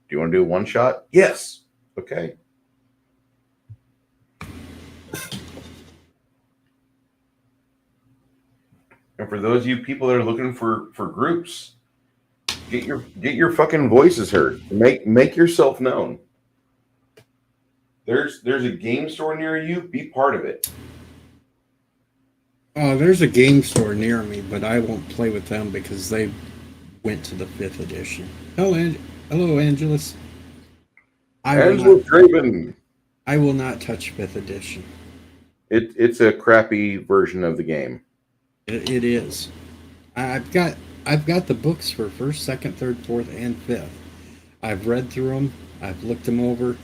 Do you want to do a one shot? Yes. Okay. And for those of you people that are looking for groups, get your fucking voices heard. Make yourself known. There's a game store near you. Be part of it. There's a game store near me, but I won't play with them because they went to the 5th edition. Hello, Angelus. Angela Draven. I will not touch 5th edition. It's a crappy version of the game. It is. I've got the books for first, second, third, fourth, and fifth. I've read through them. I've looked them over.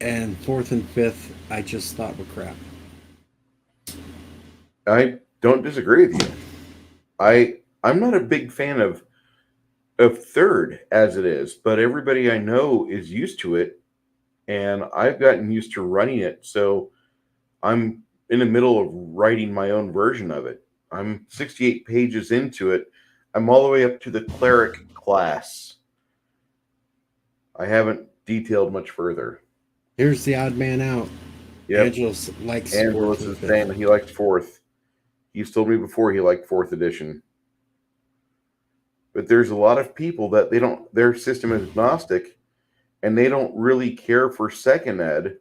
And fourth and fifth, I just thought were crap. I don't disagree with you. I'm not a big fan of third as it is, but everybody I know is used to it, and I've gotten used to running it. So I'm in the middle of writing my own version of it. I'm 68 pages into it. I'm all the way up to the cleric class. I haven't detailed much further. Here's the odd man out. Yep. Angelos likes Angelos fourth and is fifth. saying that he likes fourth. He's told me before he liked fourth edition. But there's a lot of people that their system is agnostic and they don't really care for second ed.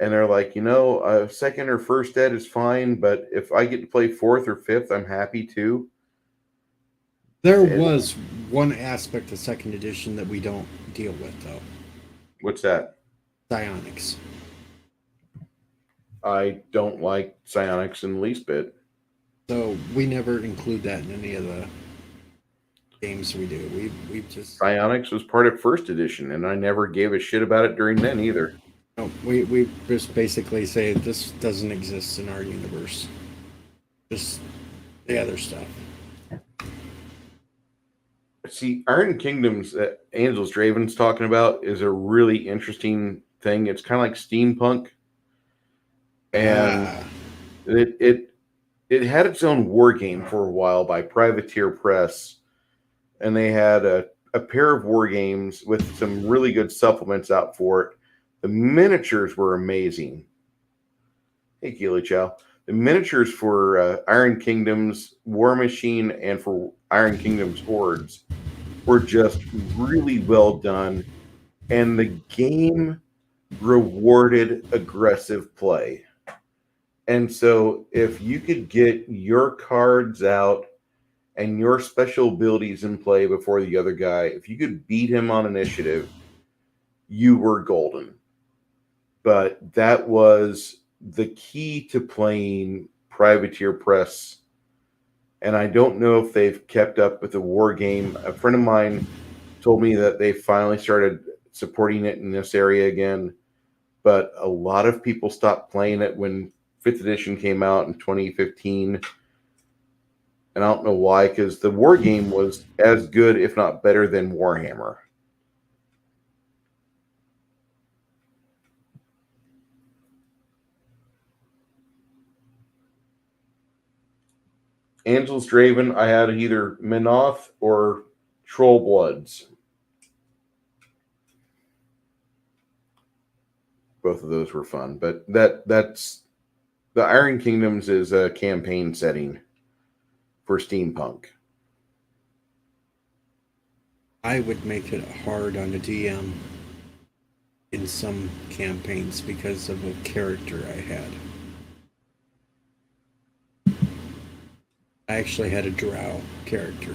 And they're like, second or first ed is fine, but if I get to play fourth or fifth, I'm happy too. There was one aspect of second edition that we don't deal with, though. What's that? Psionics. I don't like psionics in the least bit. So we never include that in any of the games we do. We just Psionics was part of first edition, and I never gave a shit about it during then either. no, we just basically say this doesn't exist in our universe. Just the other stuff. See, Iron Kingdoms that Angels Draven's talking about is a really interesting thing. It's kind of like steampunk, and it had its own war game for a while by Privateer Press, and they had a pair of war games with some really good supplements out for it. The miniatures were amazing. Hey, Keely Chow. The miniatures for Iron Kingdoms War Machine and for Iron Kingdoms Hordes were just really well done, and the game rewarded aggressive play. And so if you could get your cards out and your special abilities in play before the other guy, if you could beat him on initiative, you were golden. But that was the key to playing Privateer Press. And I don't know if they've kept up with the war game. A friend of mine told me that they finally started supporting it in this area again. But a lot of people stopped playing it when 5th edition came out in 2015. And I don't know why, because the war game was as good, if not better, than Warhammer. Angel's Draven, I had either Minoth or Troll Bloods. Both of those were fun, but that's the Iron Kingdoms is a campaign setting for steampunk. I would make it hard on a DM in some campaigns because of a character I had. I actually had a drow character.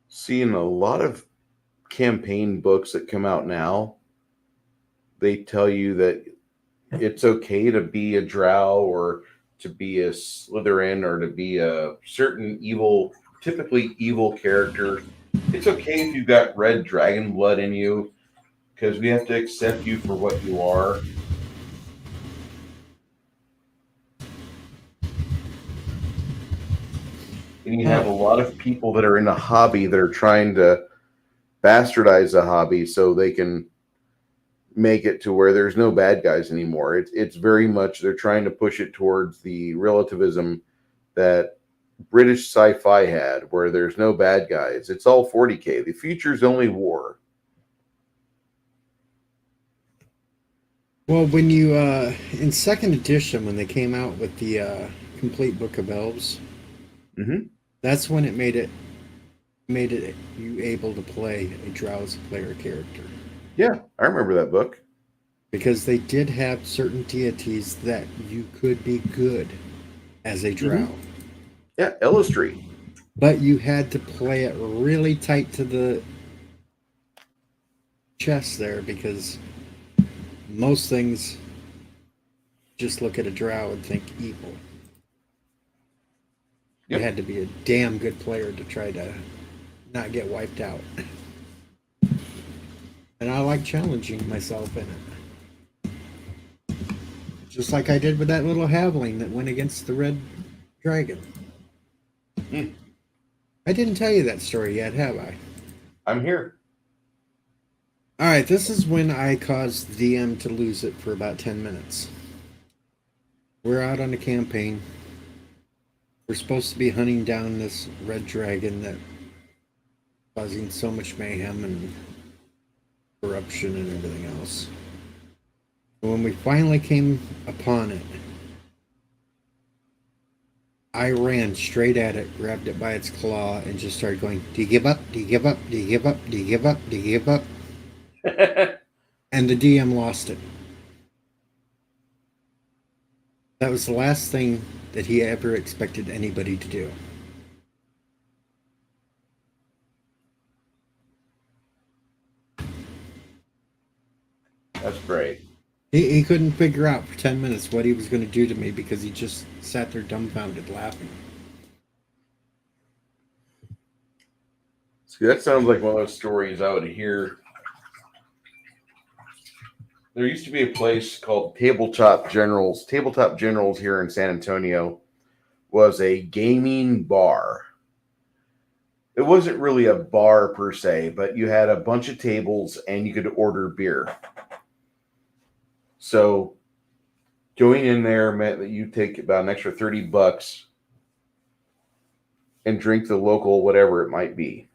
Seeing a lot of campaign books that come out now, they tell you that it's okay to be a drow or to be a Slytherin or to be a certain evil, typically evil character. It's okay if you've got red dragon blood in you, because we have to accept you for what you are. And you have a lot of people that are in the hobby that are trying to bastardize the hobby so they can make it to where there's no bad guys anymore. It's very much, they're trying to push it towards the relativism that British sci-fi had, where there's no bad guys. It's all 40K. The future's only war. Well, when you in second edition, when they came out with the complete book of elves, that's when it made it you able to play a drowsy player character. Yeah, I remember that book. Because they did have certain deities that you could be good as a drow. Yeah, Illustri. but you had to play it really tight to the chest there because most things just look at a drow and think evil. You Yep. had to be a damn good player to try to not get wiped out. And I like challenging myself in it. Just like I did with that little halfling that went against the red dragon. Hmm. I didn't tell you that story yet, have I? I'm here. Alright, this is when I caused DM to lose it for about 10 minutes. We're out on a campaign. We're supposed to be hunting down this red dragon that causing so much mayhem and corruption and everything else. When we finally came upon it, I ran straight at it, grabbed it by its claw, and just started going, "Do you give up? Do you give up? Do you give up? Do you give up? Do you give up?" And the DM lost it. That was the last thing that he ever expected anybody to do. That's great. He couldn't figure out for 10 minutes what he was going to do to me because he just sat there dumbfounded laughing. See, that sounds like one of those stories I would hear. There used to be a place called Tabletop Generals. Tabletop Generals here in San Antonio was a gaming bar. It wasn't really a bar per se, but you had a bunch of tables and you could order beer. So going in there meant that you take about an extra $30 and drink the local whatever it might be.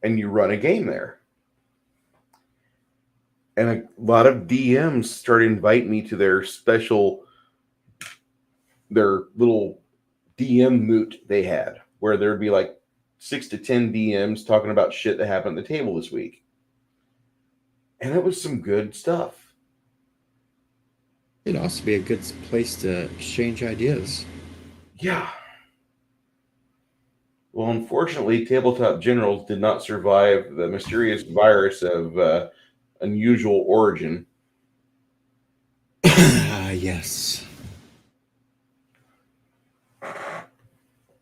And you run a game there. And a lot of DMs started inviting me to their little DM moot they had, where there'd be like 6 to 10 DMs talking about shit that happened at the table this week. And it was some good stuff. It'd also be a good place to exchange ideas. Yeah. Well, unfortunately, Tabletop Generals did not survive the mysterious virus of unusual origin. Yes.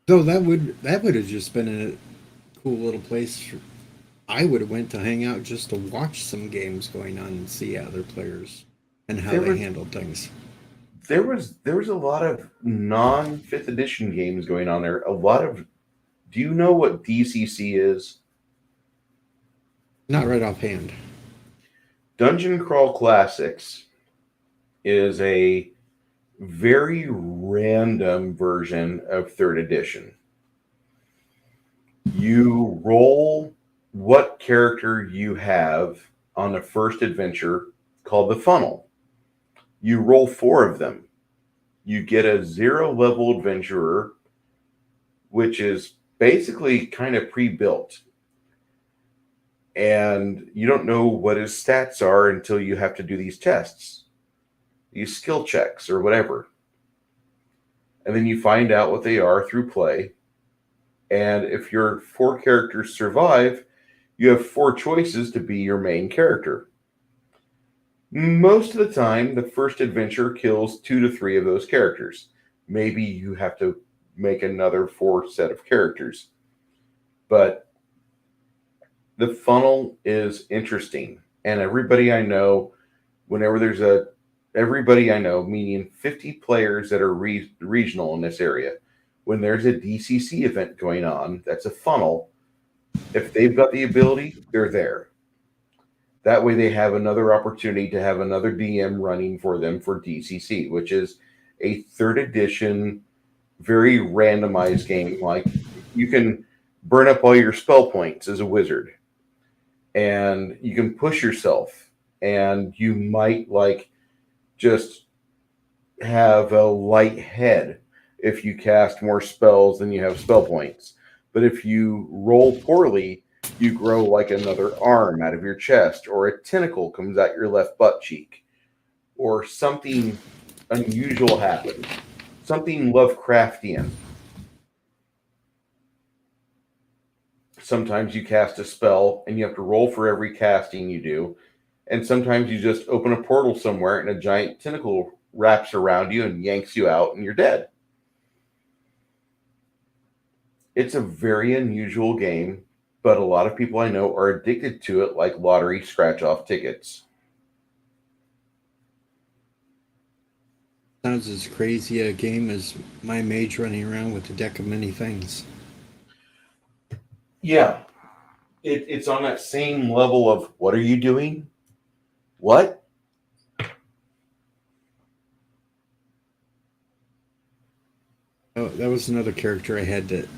So that would have just been a cool little place. I would have went to hang out just to watch some games going on and see other players and how they handled things. There was a lot of non-5th edition games going on there. Do you know what DCC is? Not right offhand. Dungeon Crawl Classics is a very random version of 3rd edition. You roll what character you have on the first adventure called the funnel. You roll 4 of them. You get a 0-level adventurer, which is basically kind of pre-built. And you don't know what his stats are until you have to do these tests, these skill checks or whatever. And then you find out what they are through play. And if your 4 characters survive, you have 4 choices to be your main character. Most of the time, the first adventure kills 2 to 3 of those characters. Maybe you have to make another 4 set of characters. But the funnel is interesting. And everybody I know, meaning 50 players that are regional in this area, when there's a DCC event going on, that's a funnel. If they've got the ability, they're there. That way they have another opportunity to have another DM running for them for DCC, which is a 3rd edition, very randomized game. Like, you can burn up all your spell points as a wizard, and you can push yourself, and you might just have a light head if you cast more spells than you have spell points. But if you roll poorly, you grow like another arm out of your chest, or a tentacle comes out your left butt cheek, or something unusual happens. something Lovecraftian. Sometimes you cast a spell and you have to roll for every casting you do. And sometimes you just open a portal somewhere and a giant tentacle wraps around you and yanks you out and you're dead. It's a very unusual game, but a lot of people I know are addicted to it like lottery scratch-off tickets. Sounds as crazy a game as my mage running around with a deck of many things. Yeah. It's on that same level of, what are you doing? What? Oh, that was another character I had that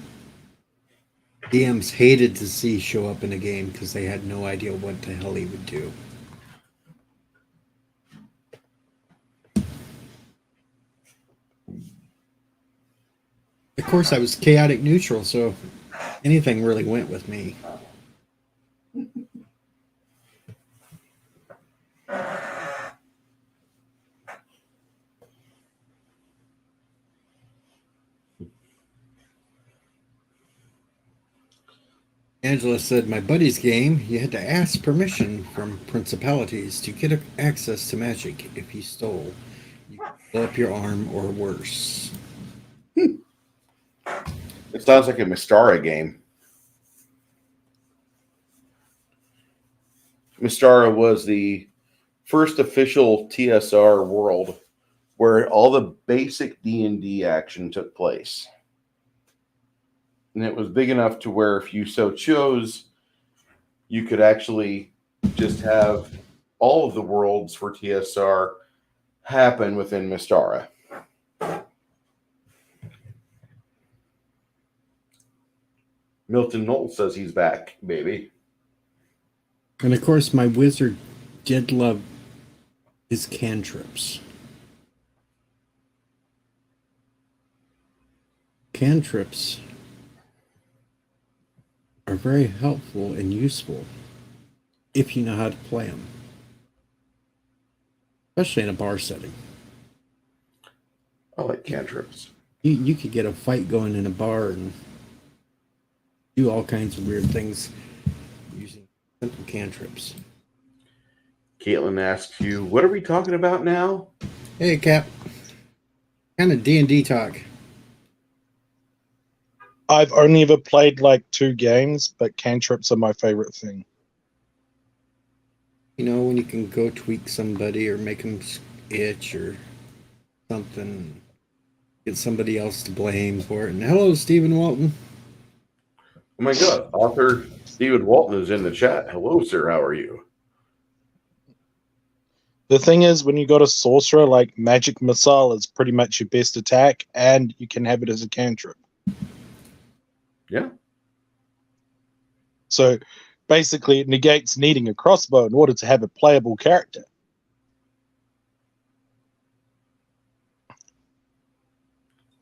DMs hated to see show up in a game because they had no idea what the hell he would do. Of course, I was chaotic neutral, so anything really went with me. Angela said, my buddy's game, you had to ask permission from principalities to get access to magic. If you stole, you could blow up your arm or worse. It sounds like a Mystara game. Mystara was the first official TSR world where all the basic D&D action took place. And it was big enough to where if you so chose, you could actually just have all of the worlds for TSR happen within Mystara. Milton Knowles says he's back, baby. And of course, my wizard did love his cantrips. Cantrips are very helpful and useful if you know how to play them, especially in a bar setting. I like cantrips. You could get a fight going in a bar and do all kinds of weird things using simple cantrips. Caitlin asks you, what are we talking about now? Hey, Cap. Kind of D&D talk. I've only ever played like 2 games, but cantrips are my favorite thing. You know, when you can go tweak somebody or make them itch or something, get somebody else to blame for it. And hello, Stephen Walton. Oh my God, author Stephen Walton is in the chat. Hello, sir. How are you? The thing is, when you got a sorcerer, like magic missile is pretty much your best attack, and you can have it as a cantrip. Yeah. So basically, it negates needing a crossbow in order to have a playable character.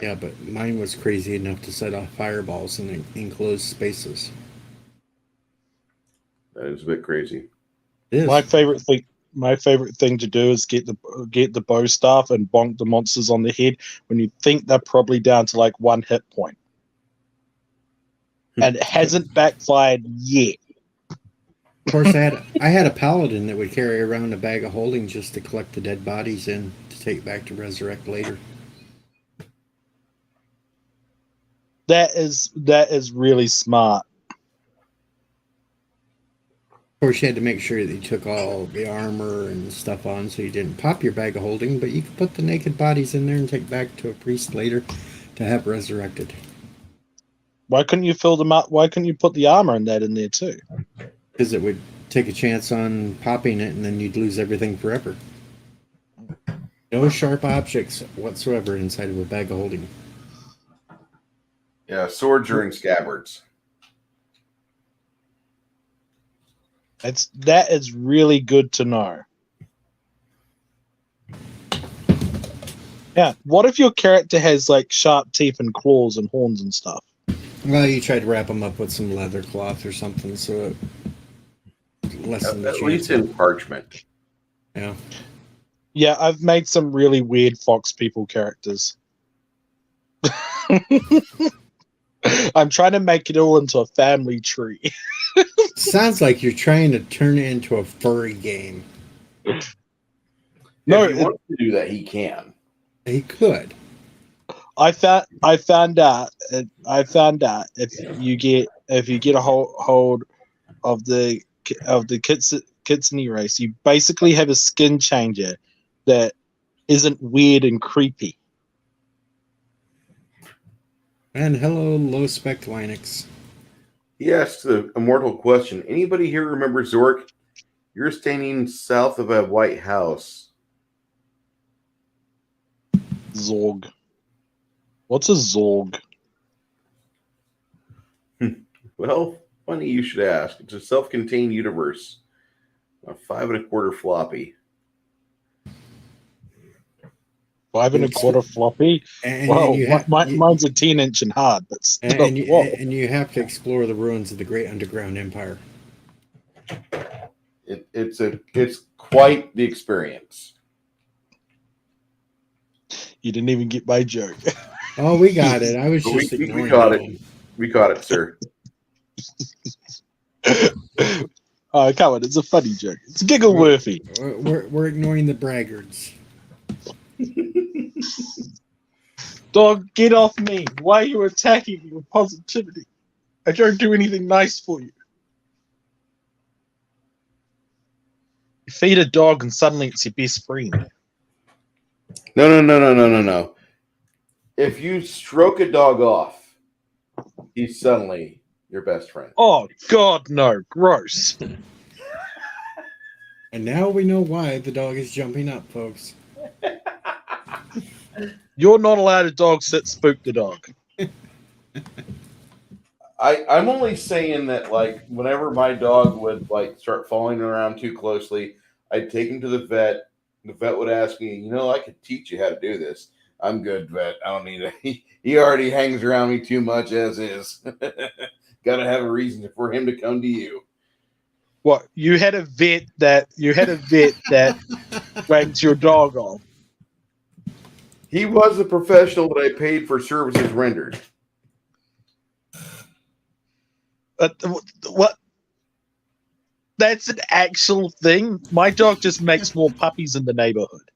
Yeah, but mine was crazy enough to set off fireballs in enclosed spaces. That is a bit crazy. It is. My favorite thing to do is get the bow staff and bonk the monsters on the head when you think they're probably down to like 1 hit point. And it hasn't backfired yet. Of course, I had a paladin that would carry around a bag of holding just to collect the dead bodies in to take back to resurrect later. That is really smart. Of course, you had to make sure that you took all the armor and stuff on so you didn't pop your bag of holding, but you could put the naked bodies in there and take back to a priest later to have resurrected. Why couldn't you fill them up? Why couldn't you put the armor in there too? Because it would take a chance on popping it and then you'd lose everything forever. No sharp objects whatsoever inside of a bag of holding. Yeah, swords are in scabbards. That is really good to know. Yeah. What if your character has like sharp teeth and claws and horns and stuff? Well, you try to wrap them up with some leather cloth or something so it lessens the At chance. least in parchment. Yeah. Yeah, I've made some really weird fox people characters. I'm trying to make it all into a family tree. Sounds like you're trying to turn it into a furry game. No, if he wants to do that, he can. He could. I found out if you get a hold of the kitsune race, you basically have a skin changer that isn't weird and creepy. And hello, low spec Linux. He asked the immortal question. Anybody here remember Zork? You're standing south of a White House. Zorg. What's a Zorg? Well, funny you should ask. It's a self-contained universe. A 5 1/4 floppy. 5 1/4 floppy. And Wow, you have, mine's a 10-inch and hard, but still, and whoa. you have to explore the ruins of the great underground empire. It's quite the experience. You didn't even get my joke. Oh, we got it. I was But just ignoring we caught that it. one. We caught it, sir. Oh, come on, it's a funny joke. It's giggle-worthy. We're ignoring the braggarts. Dog, get off me. Why are you attacking me with positivity? I don't do anything nice for you. You feed a dog and suddenly it's your best friend. No. If you stroke a dog off, he's suddenly your best friend. Oh, God, no. Gross. And now we know why the dog is jumping up, folks. You're not allowed a dog sit spook the dog. I'm only saying that, like, whenever my dog would like start following around too closely, I'd take him to the vet. The vet would ask me, I could teach you how to do this. I'm good, vet. I don't need it. He already hangs around me too much as is. Got to have a reason for him to come to you. What? You had a vet that wanked your dog off. He was a professional that I paid for services rendered. What? That's an actual thing. My dog just makes more puppies in the neighborhood.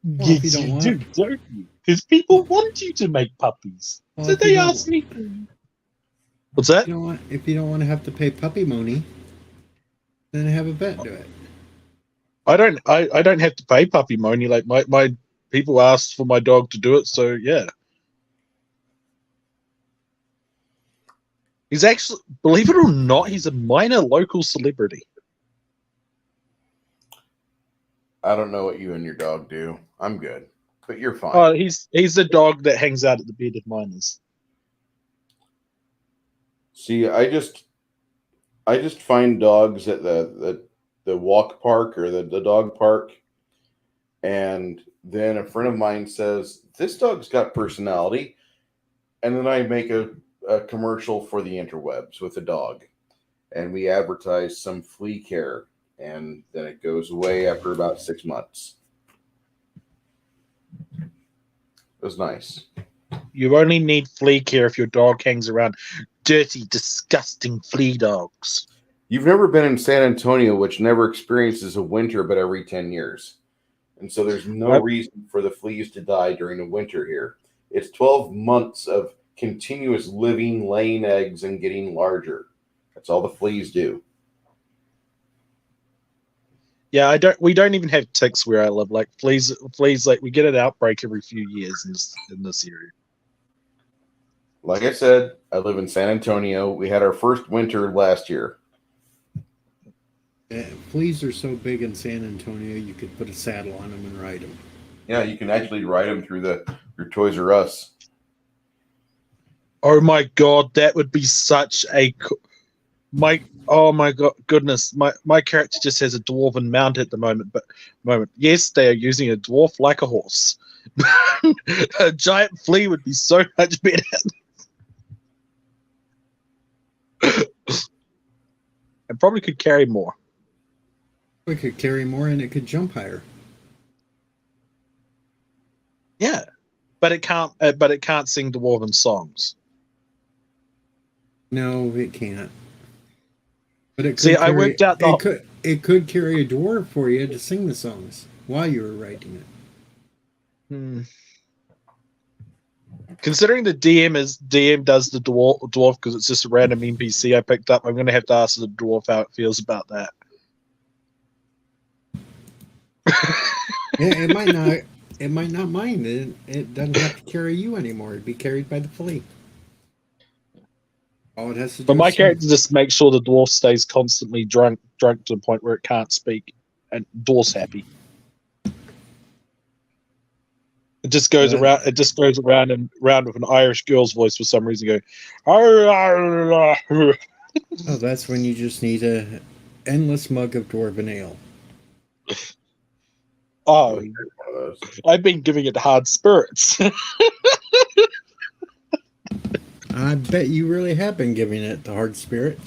Well, if you don't want do, don't you? Because people want you to make puppies. Well, So if you they don't- ask me. What's that? If you don't want to have to pay puppy money, then have a vet do it. I don't have to pay puppy money. Like my people asked for my dog to do it, so yeah. He's actually, believe it or not, he's a minor local celebrity. I don't know what you and your dog do. I'm good, but you're fine. Oh, he's the dog that hangs out at the bearded miners. See, I just find dogs at the walk park or the dog park, and then a friend of mine says, "This dog's got personality," and then I make a commercial for the interwebs with a dog, and we advertise some flea care, and then it goes away after about 6 months. It was nice. You only need flea care if your dog hangs around dirty, disgusting flea dogs. You've never been in San Antonio, which never experiences a winter but every 10 years. And so there's no reason for the fleas to die during the winter here. It's 12 months of continuous living, laying eggs, and getting larger. That's all the fleas do. Yeah, we don't even have ticks where I live. Like fleas, like we get an outbreak every few years in this area. Like I said, I live in San Antonio. We had our first winter last year. Fleas are so big in San Antonio, you could put a saddle on them and ride them. Yeah, you can actually ride them through your Toys R Us. Oh my god, that would be such a oh my god, goodness, my character just has a dwarven mount at the moment. Yes, they are using a dwarf like a horse. A giant flea would be so much better. And probably could carry more. We could carry more and it could jump higher. Yeah. but it can't. But it can't sing dwarven songs. No, it can't. But it could See, I carry, worked out the. it could carry a dwarf for you to sing the songs while you were writing it. Hmm. Considering the DM does the dwarf because it's just a random NPC I picked up, I'm going to have to ask the dwarf how it feels about that. It might not. It might not mind. It doesn't have to carry you anymore. It'd be carried by the flea. All it has to do. But my is sing. character just makes sure the dwarf stays constantly drunk to the point where it can't speak, and dwarf's happy. It just goes around. It just goes around and round with an Irish girl's voice for some reason. Go, Oh, that's when you just need a endless mug of dwarven ale. oh, I've been giving it hard spirits. I bet you really have been giving it the hard spirit.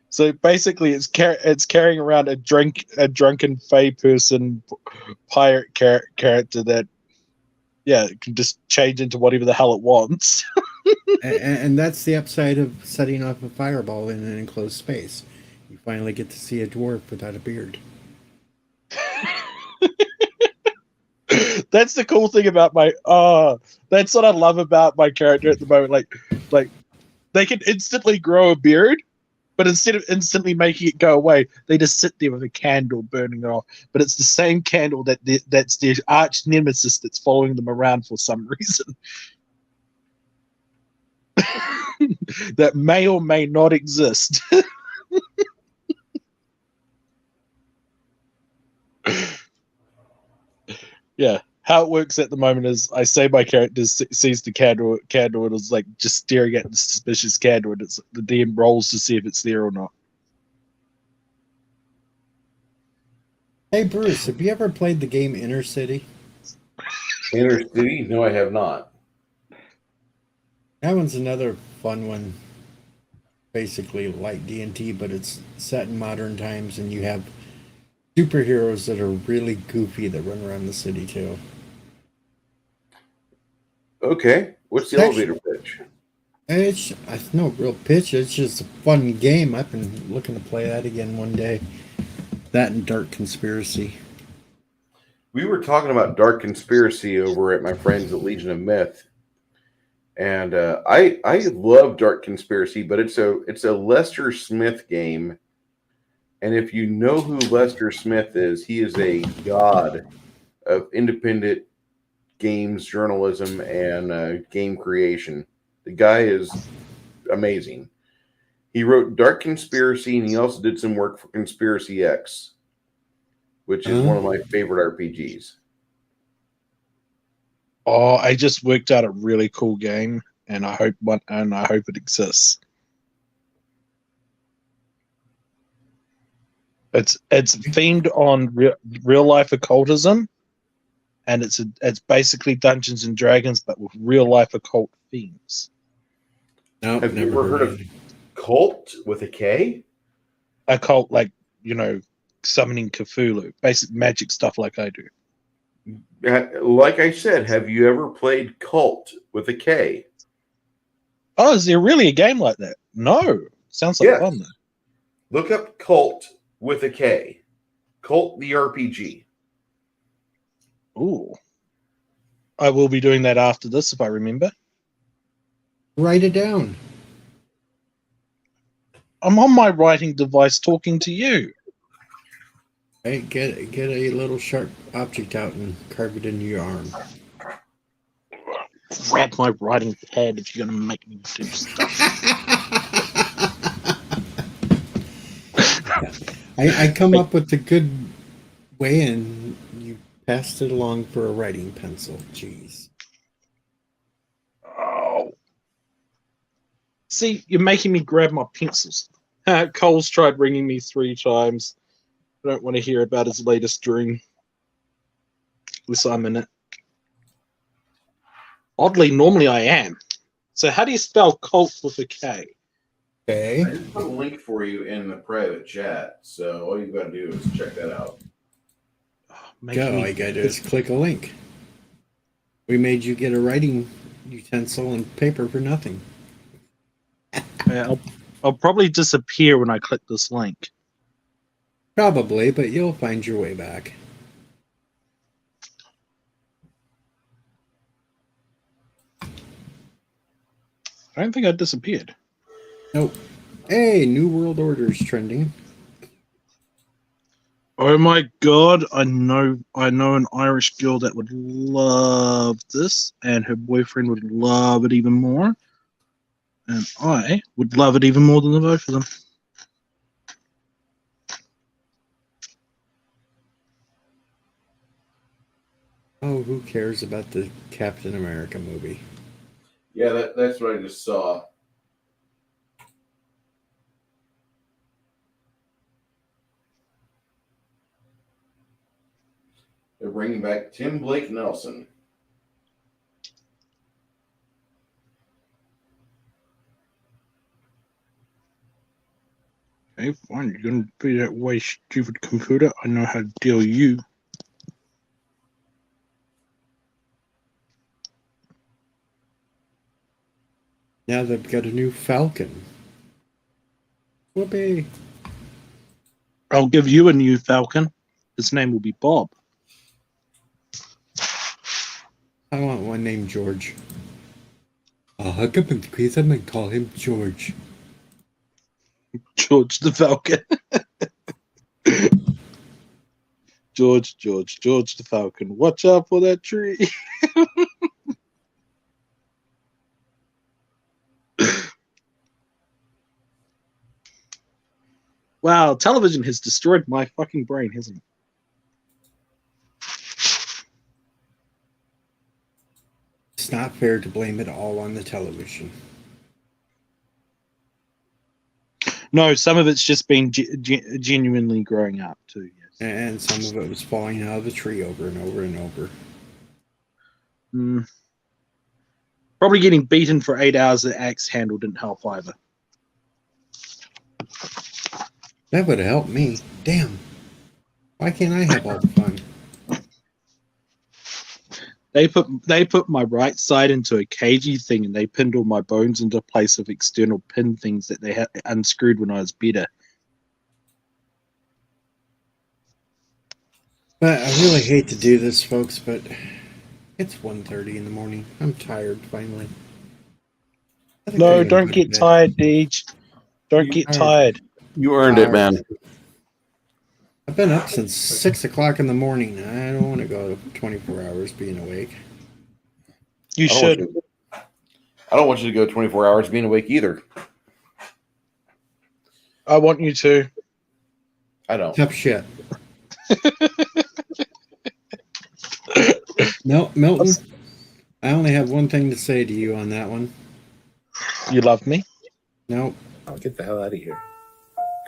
So basically, it's carrying around a drunken fey person pirate character that, yeah, it can just change into whatever the hell it wants. And that's the upside of setting off a fireball in an enclosed space. You finally get to see a dwarf without a beard. That's the cool thing about my. That's what I love about my character at the moment. Like they can instantly grow a beard. But instead of instantly making it go away, they just sit there with a candle burning it off. But it's the same candle that's their arch nemesis that's following them around for some reason. That may or may not exist. Yeah. How it works at the moment is I say my character sees the candle and is like just staring at the suspicious candle, and it's the DM rolls to see if it's there or not. Hey Bruce, have you ever played the game Inner City? Inner City? No, I have not. That one's another fun one. Basically like D&T, but it's set in modern times, and you have superheroes that are really goofy that run around the city too. Okay. What's the elevator pitch? It's no real pitch. It's just a fun game. I've been looking to play that again one day. That and Dark Conspiracy. We were talking about Dark Conspiracy over at my friends at Legion of Myth, and I love Dark Conspiracy, but it's a Lester Smith game, and if you know who Lester Smith is, he is a god of independent games journalism and game creation. The guy is amazing. He wrote Dark Conspiracy, and he also did some work for Conspiracy X, which is one of my favorite RPGs. Oh, I just worked out a really cool game, and I hope it exists. It's themed on real life occultism, and it's basically Dungeons and Dragons, but with real life occult themes. No, Have you ever heard of Cult with a K? Occult, like, summoning Cthulhu, basic magic stuff like I do. Like I said, have you ever played Cult with a K? Oh, is there really a game like that? No. Sounds like fun, though. Look up Cult with a K. Cult the RPG. Ooh. I will be doing that after this if I remember. Write it down. I'm on my writing device talking to you. Hey, get a little sharp object out and carve it into your arm. Grab my writing pad if you're going to make me do stuff. I come up with a good way, and you passed it along for a writing pencil. Jeez. Oh. See, you're making me grab my pencils. Cole's tried ringing me 3 times. I don't want to hear about his latest dream. At least I'm in it. Oddly, normally I am. So how do you spell cult with a K? Okay. I just put a link for you in the private chat, so all you've got to do is check that out. Oh making All me you gotta do is click a link. We made you get a writing utensil and paper for nothing. I'll probably disappear when I click this link. Probably, but you'll find your way back. I don't think I disappeared. Nope. Hey, New World Order's trending. Oh my god, I know an Irish girl that would love this, and her boyfriend would love it even more. And I would love it even more than the both of them. Oh, who cares about the Captain America movie? Yeah, that's what I just saw. They're bringing back Tim Blake Nelson. Okay, fine. You're gonna be that way, stupid computer. I know how to deal with you. Now they've got a new Falcon. Whoopee. I'll give you a new Falcon. His name will be Bob. I want one named George. How come please I'm gonna call him George? George the Falcon. George the Falcon. Watch out for that tree. Wow, television has destroyed my fucking brain, hasn't it? It's not fair to blame it all on the television. No, some of it's just been genuinely growing up too. Yes. And some of it was falling out of the tree over and over and over. Probably getting beaten for 8 hours at axe handle didn't help either. That would have helped me. Damn. Why can't I have all the fun? They put my right side into a cagey thing, and they pinned all my bones into place with external pin things that they had unscrewed when I was better. But I really hate to do this, folks, but it's 1:30 in the morning. I'm tired, finally. I think I No, gotta don't go to get bed. tired, Deej. Don't get tired. You earned it, man. I've been up since 6 o'clock in the morning. I don't want to go 24 hours being awake. You should. I don't want you to go 24 hours being awake either. I want you to. I don't. Tough shit. No, Milton, I only have one thing to say to you on that one. You love me? No, Oh, get the hell out of here.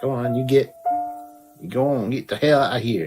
Go on, get the hell out of here.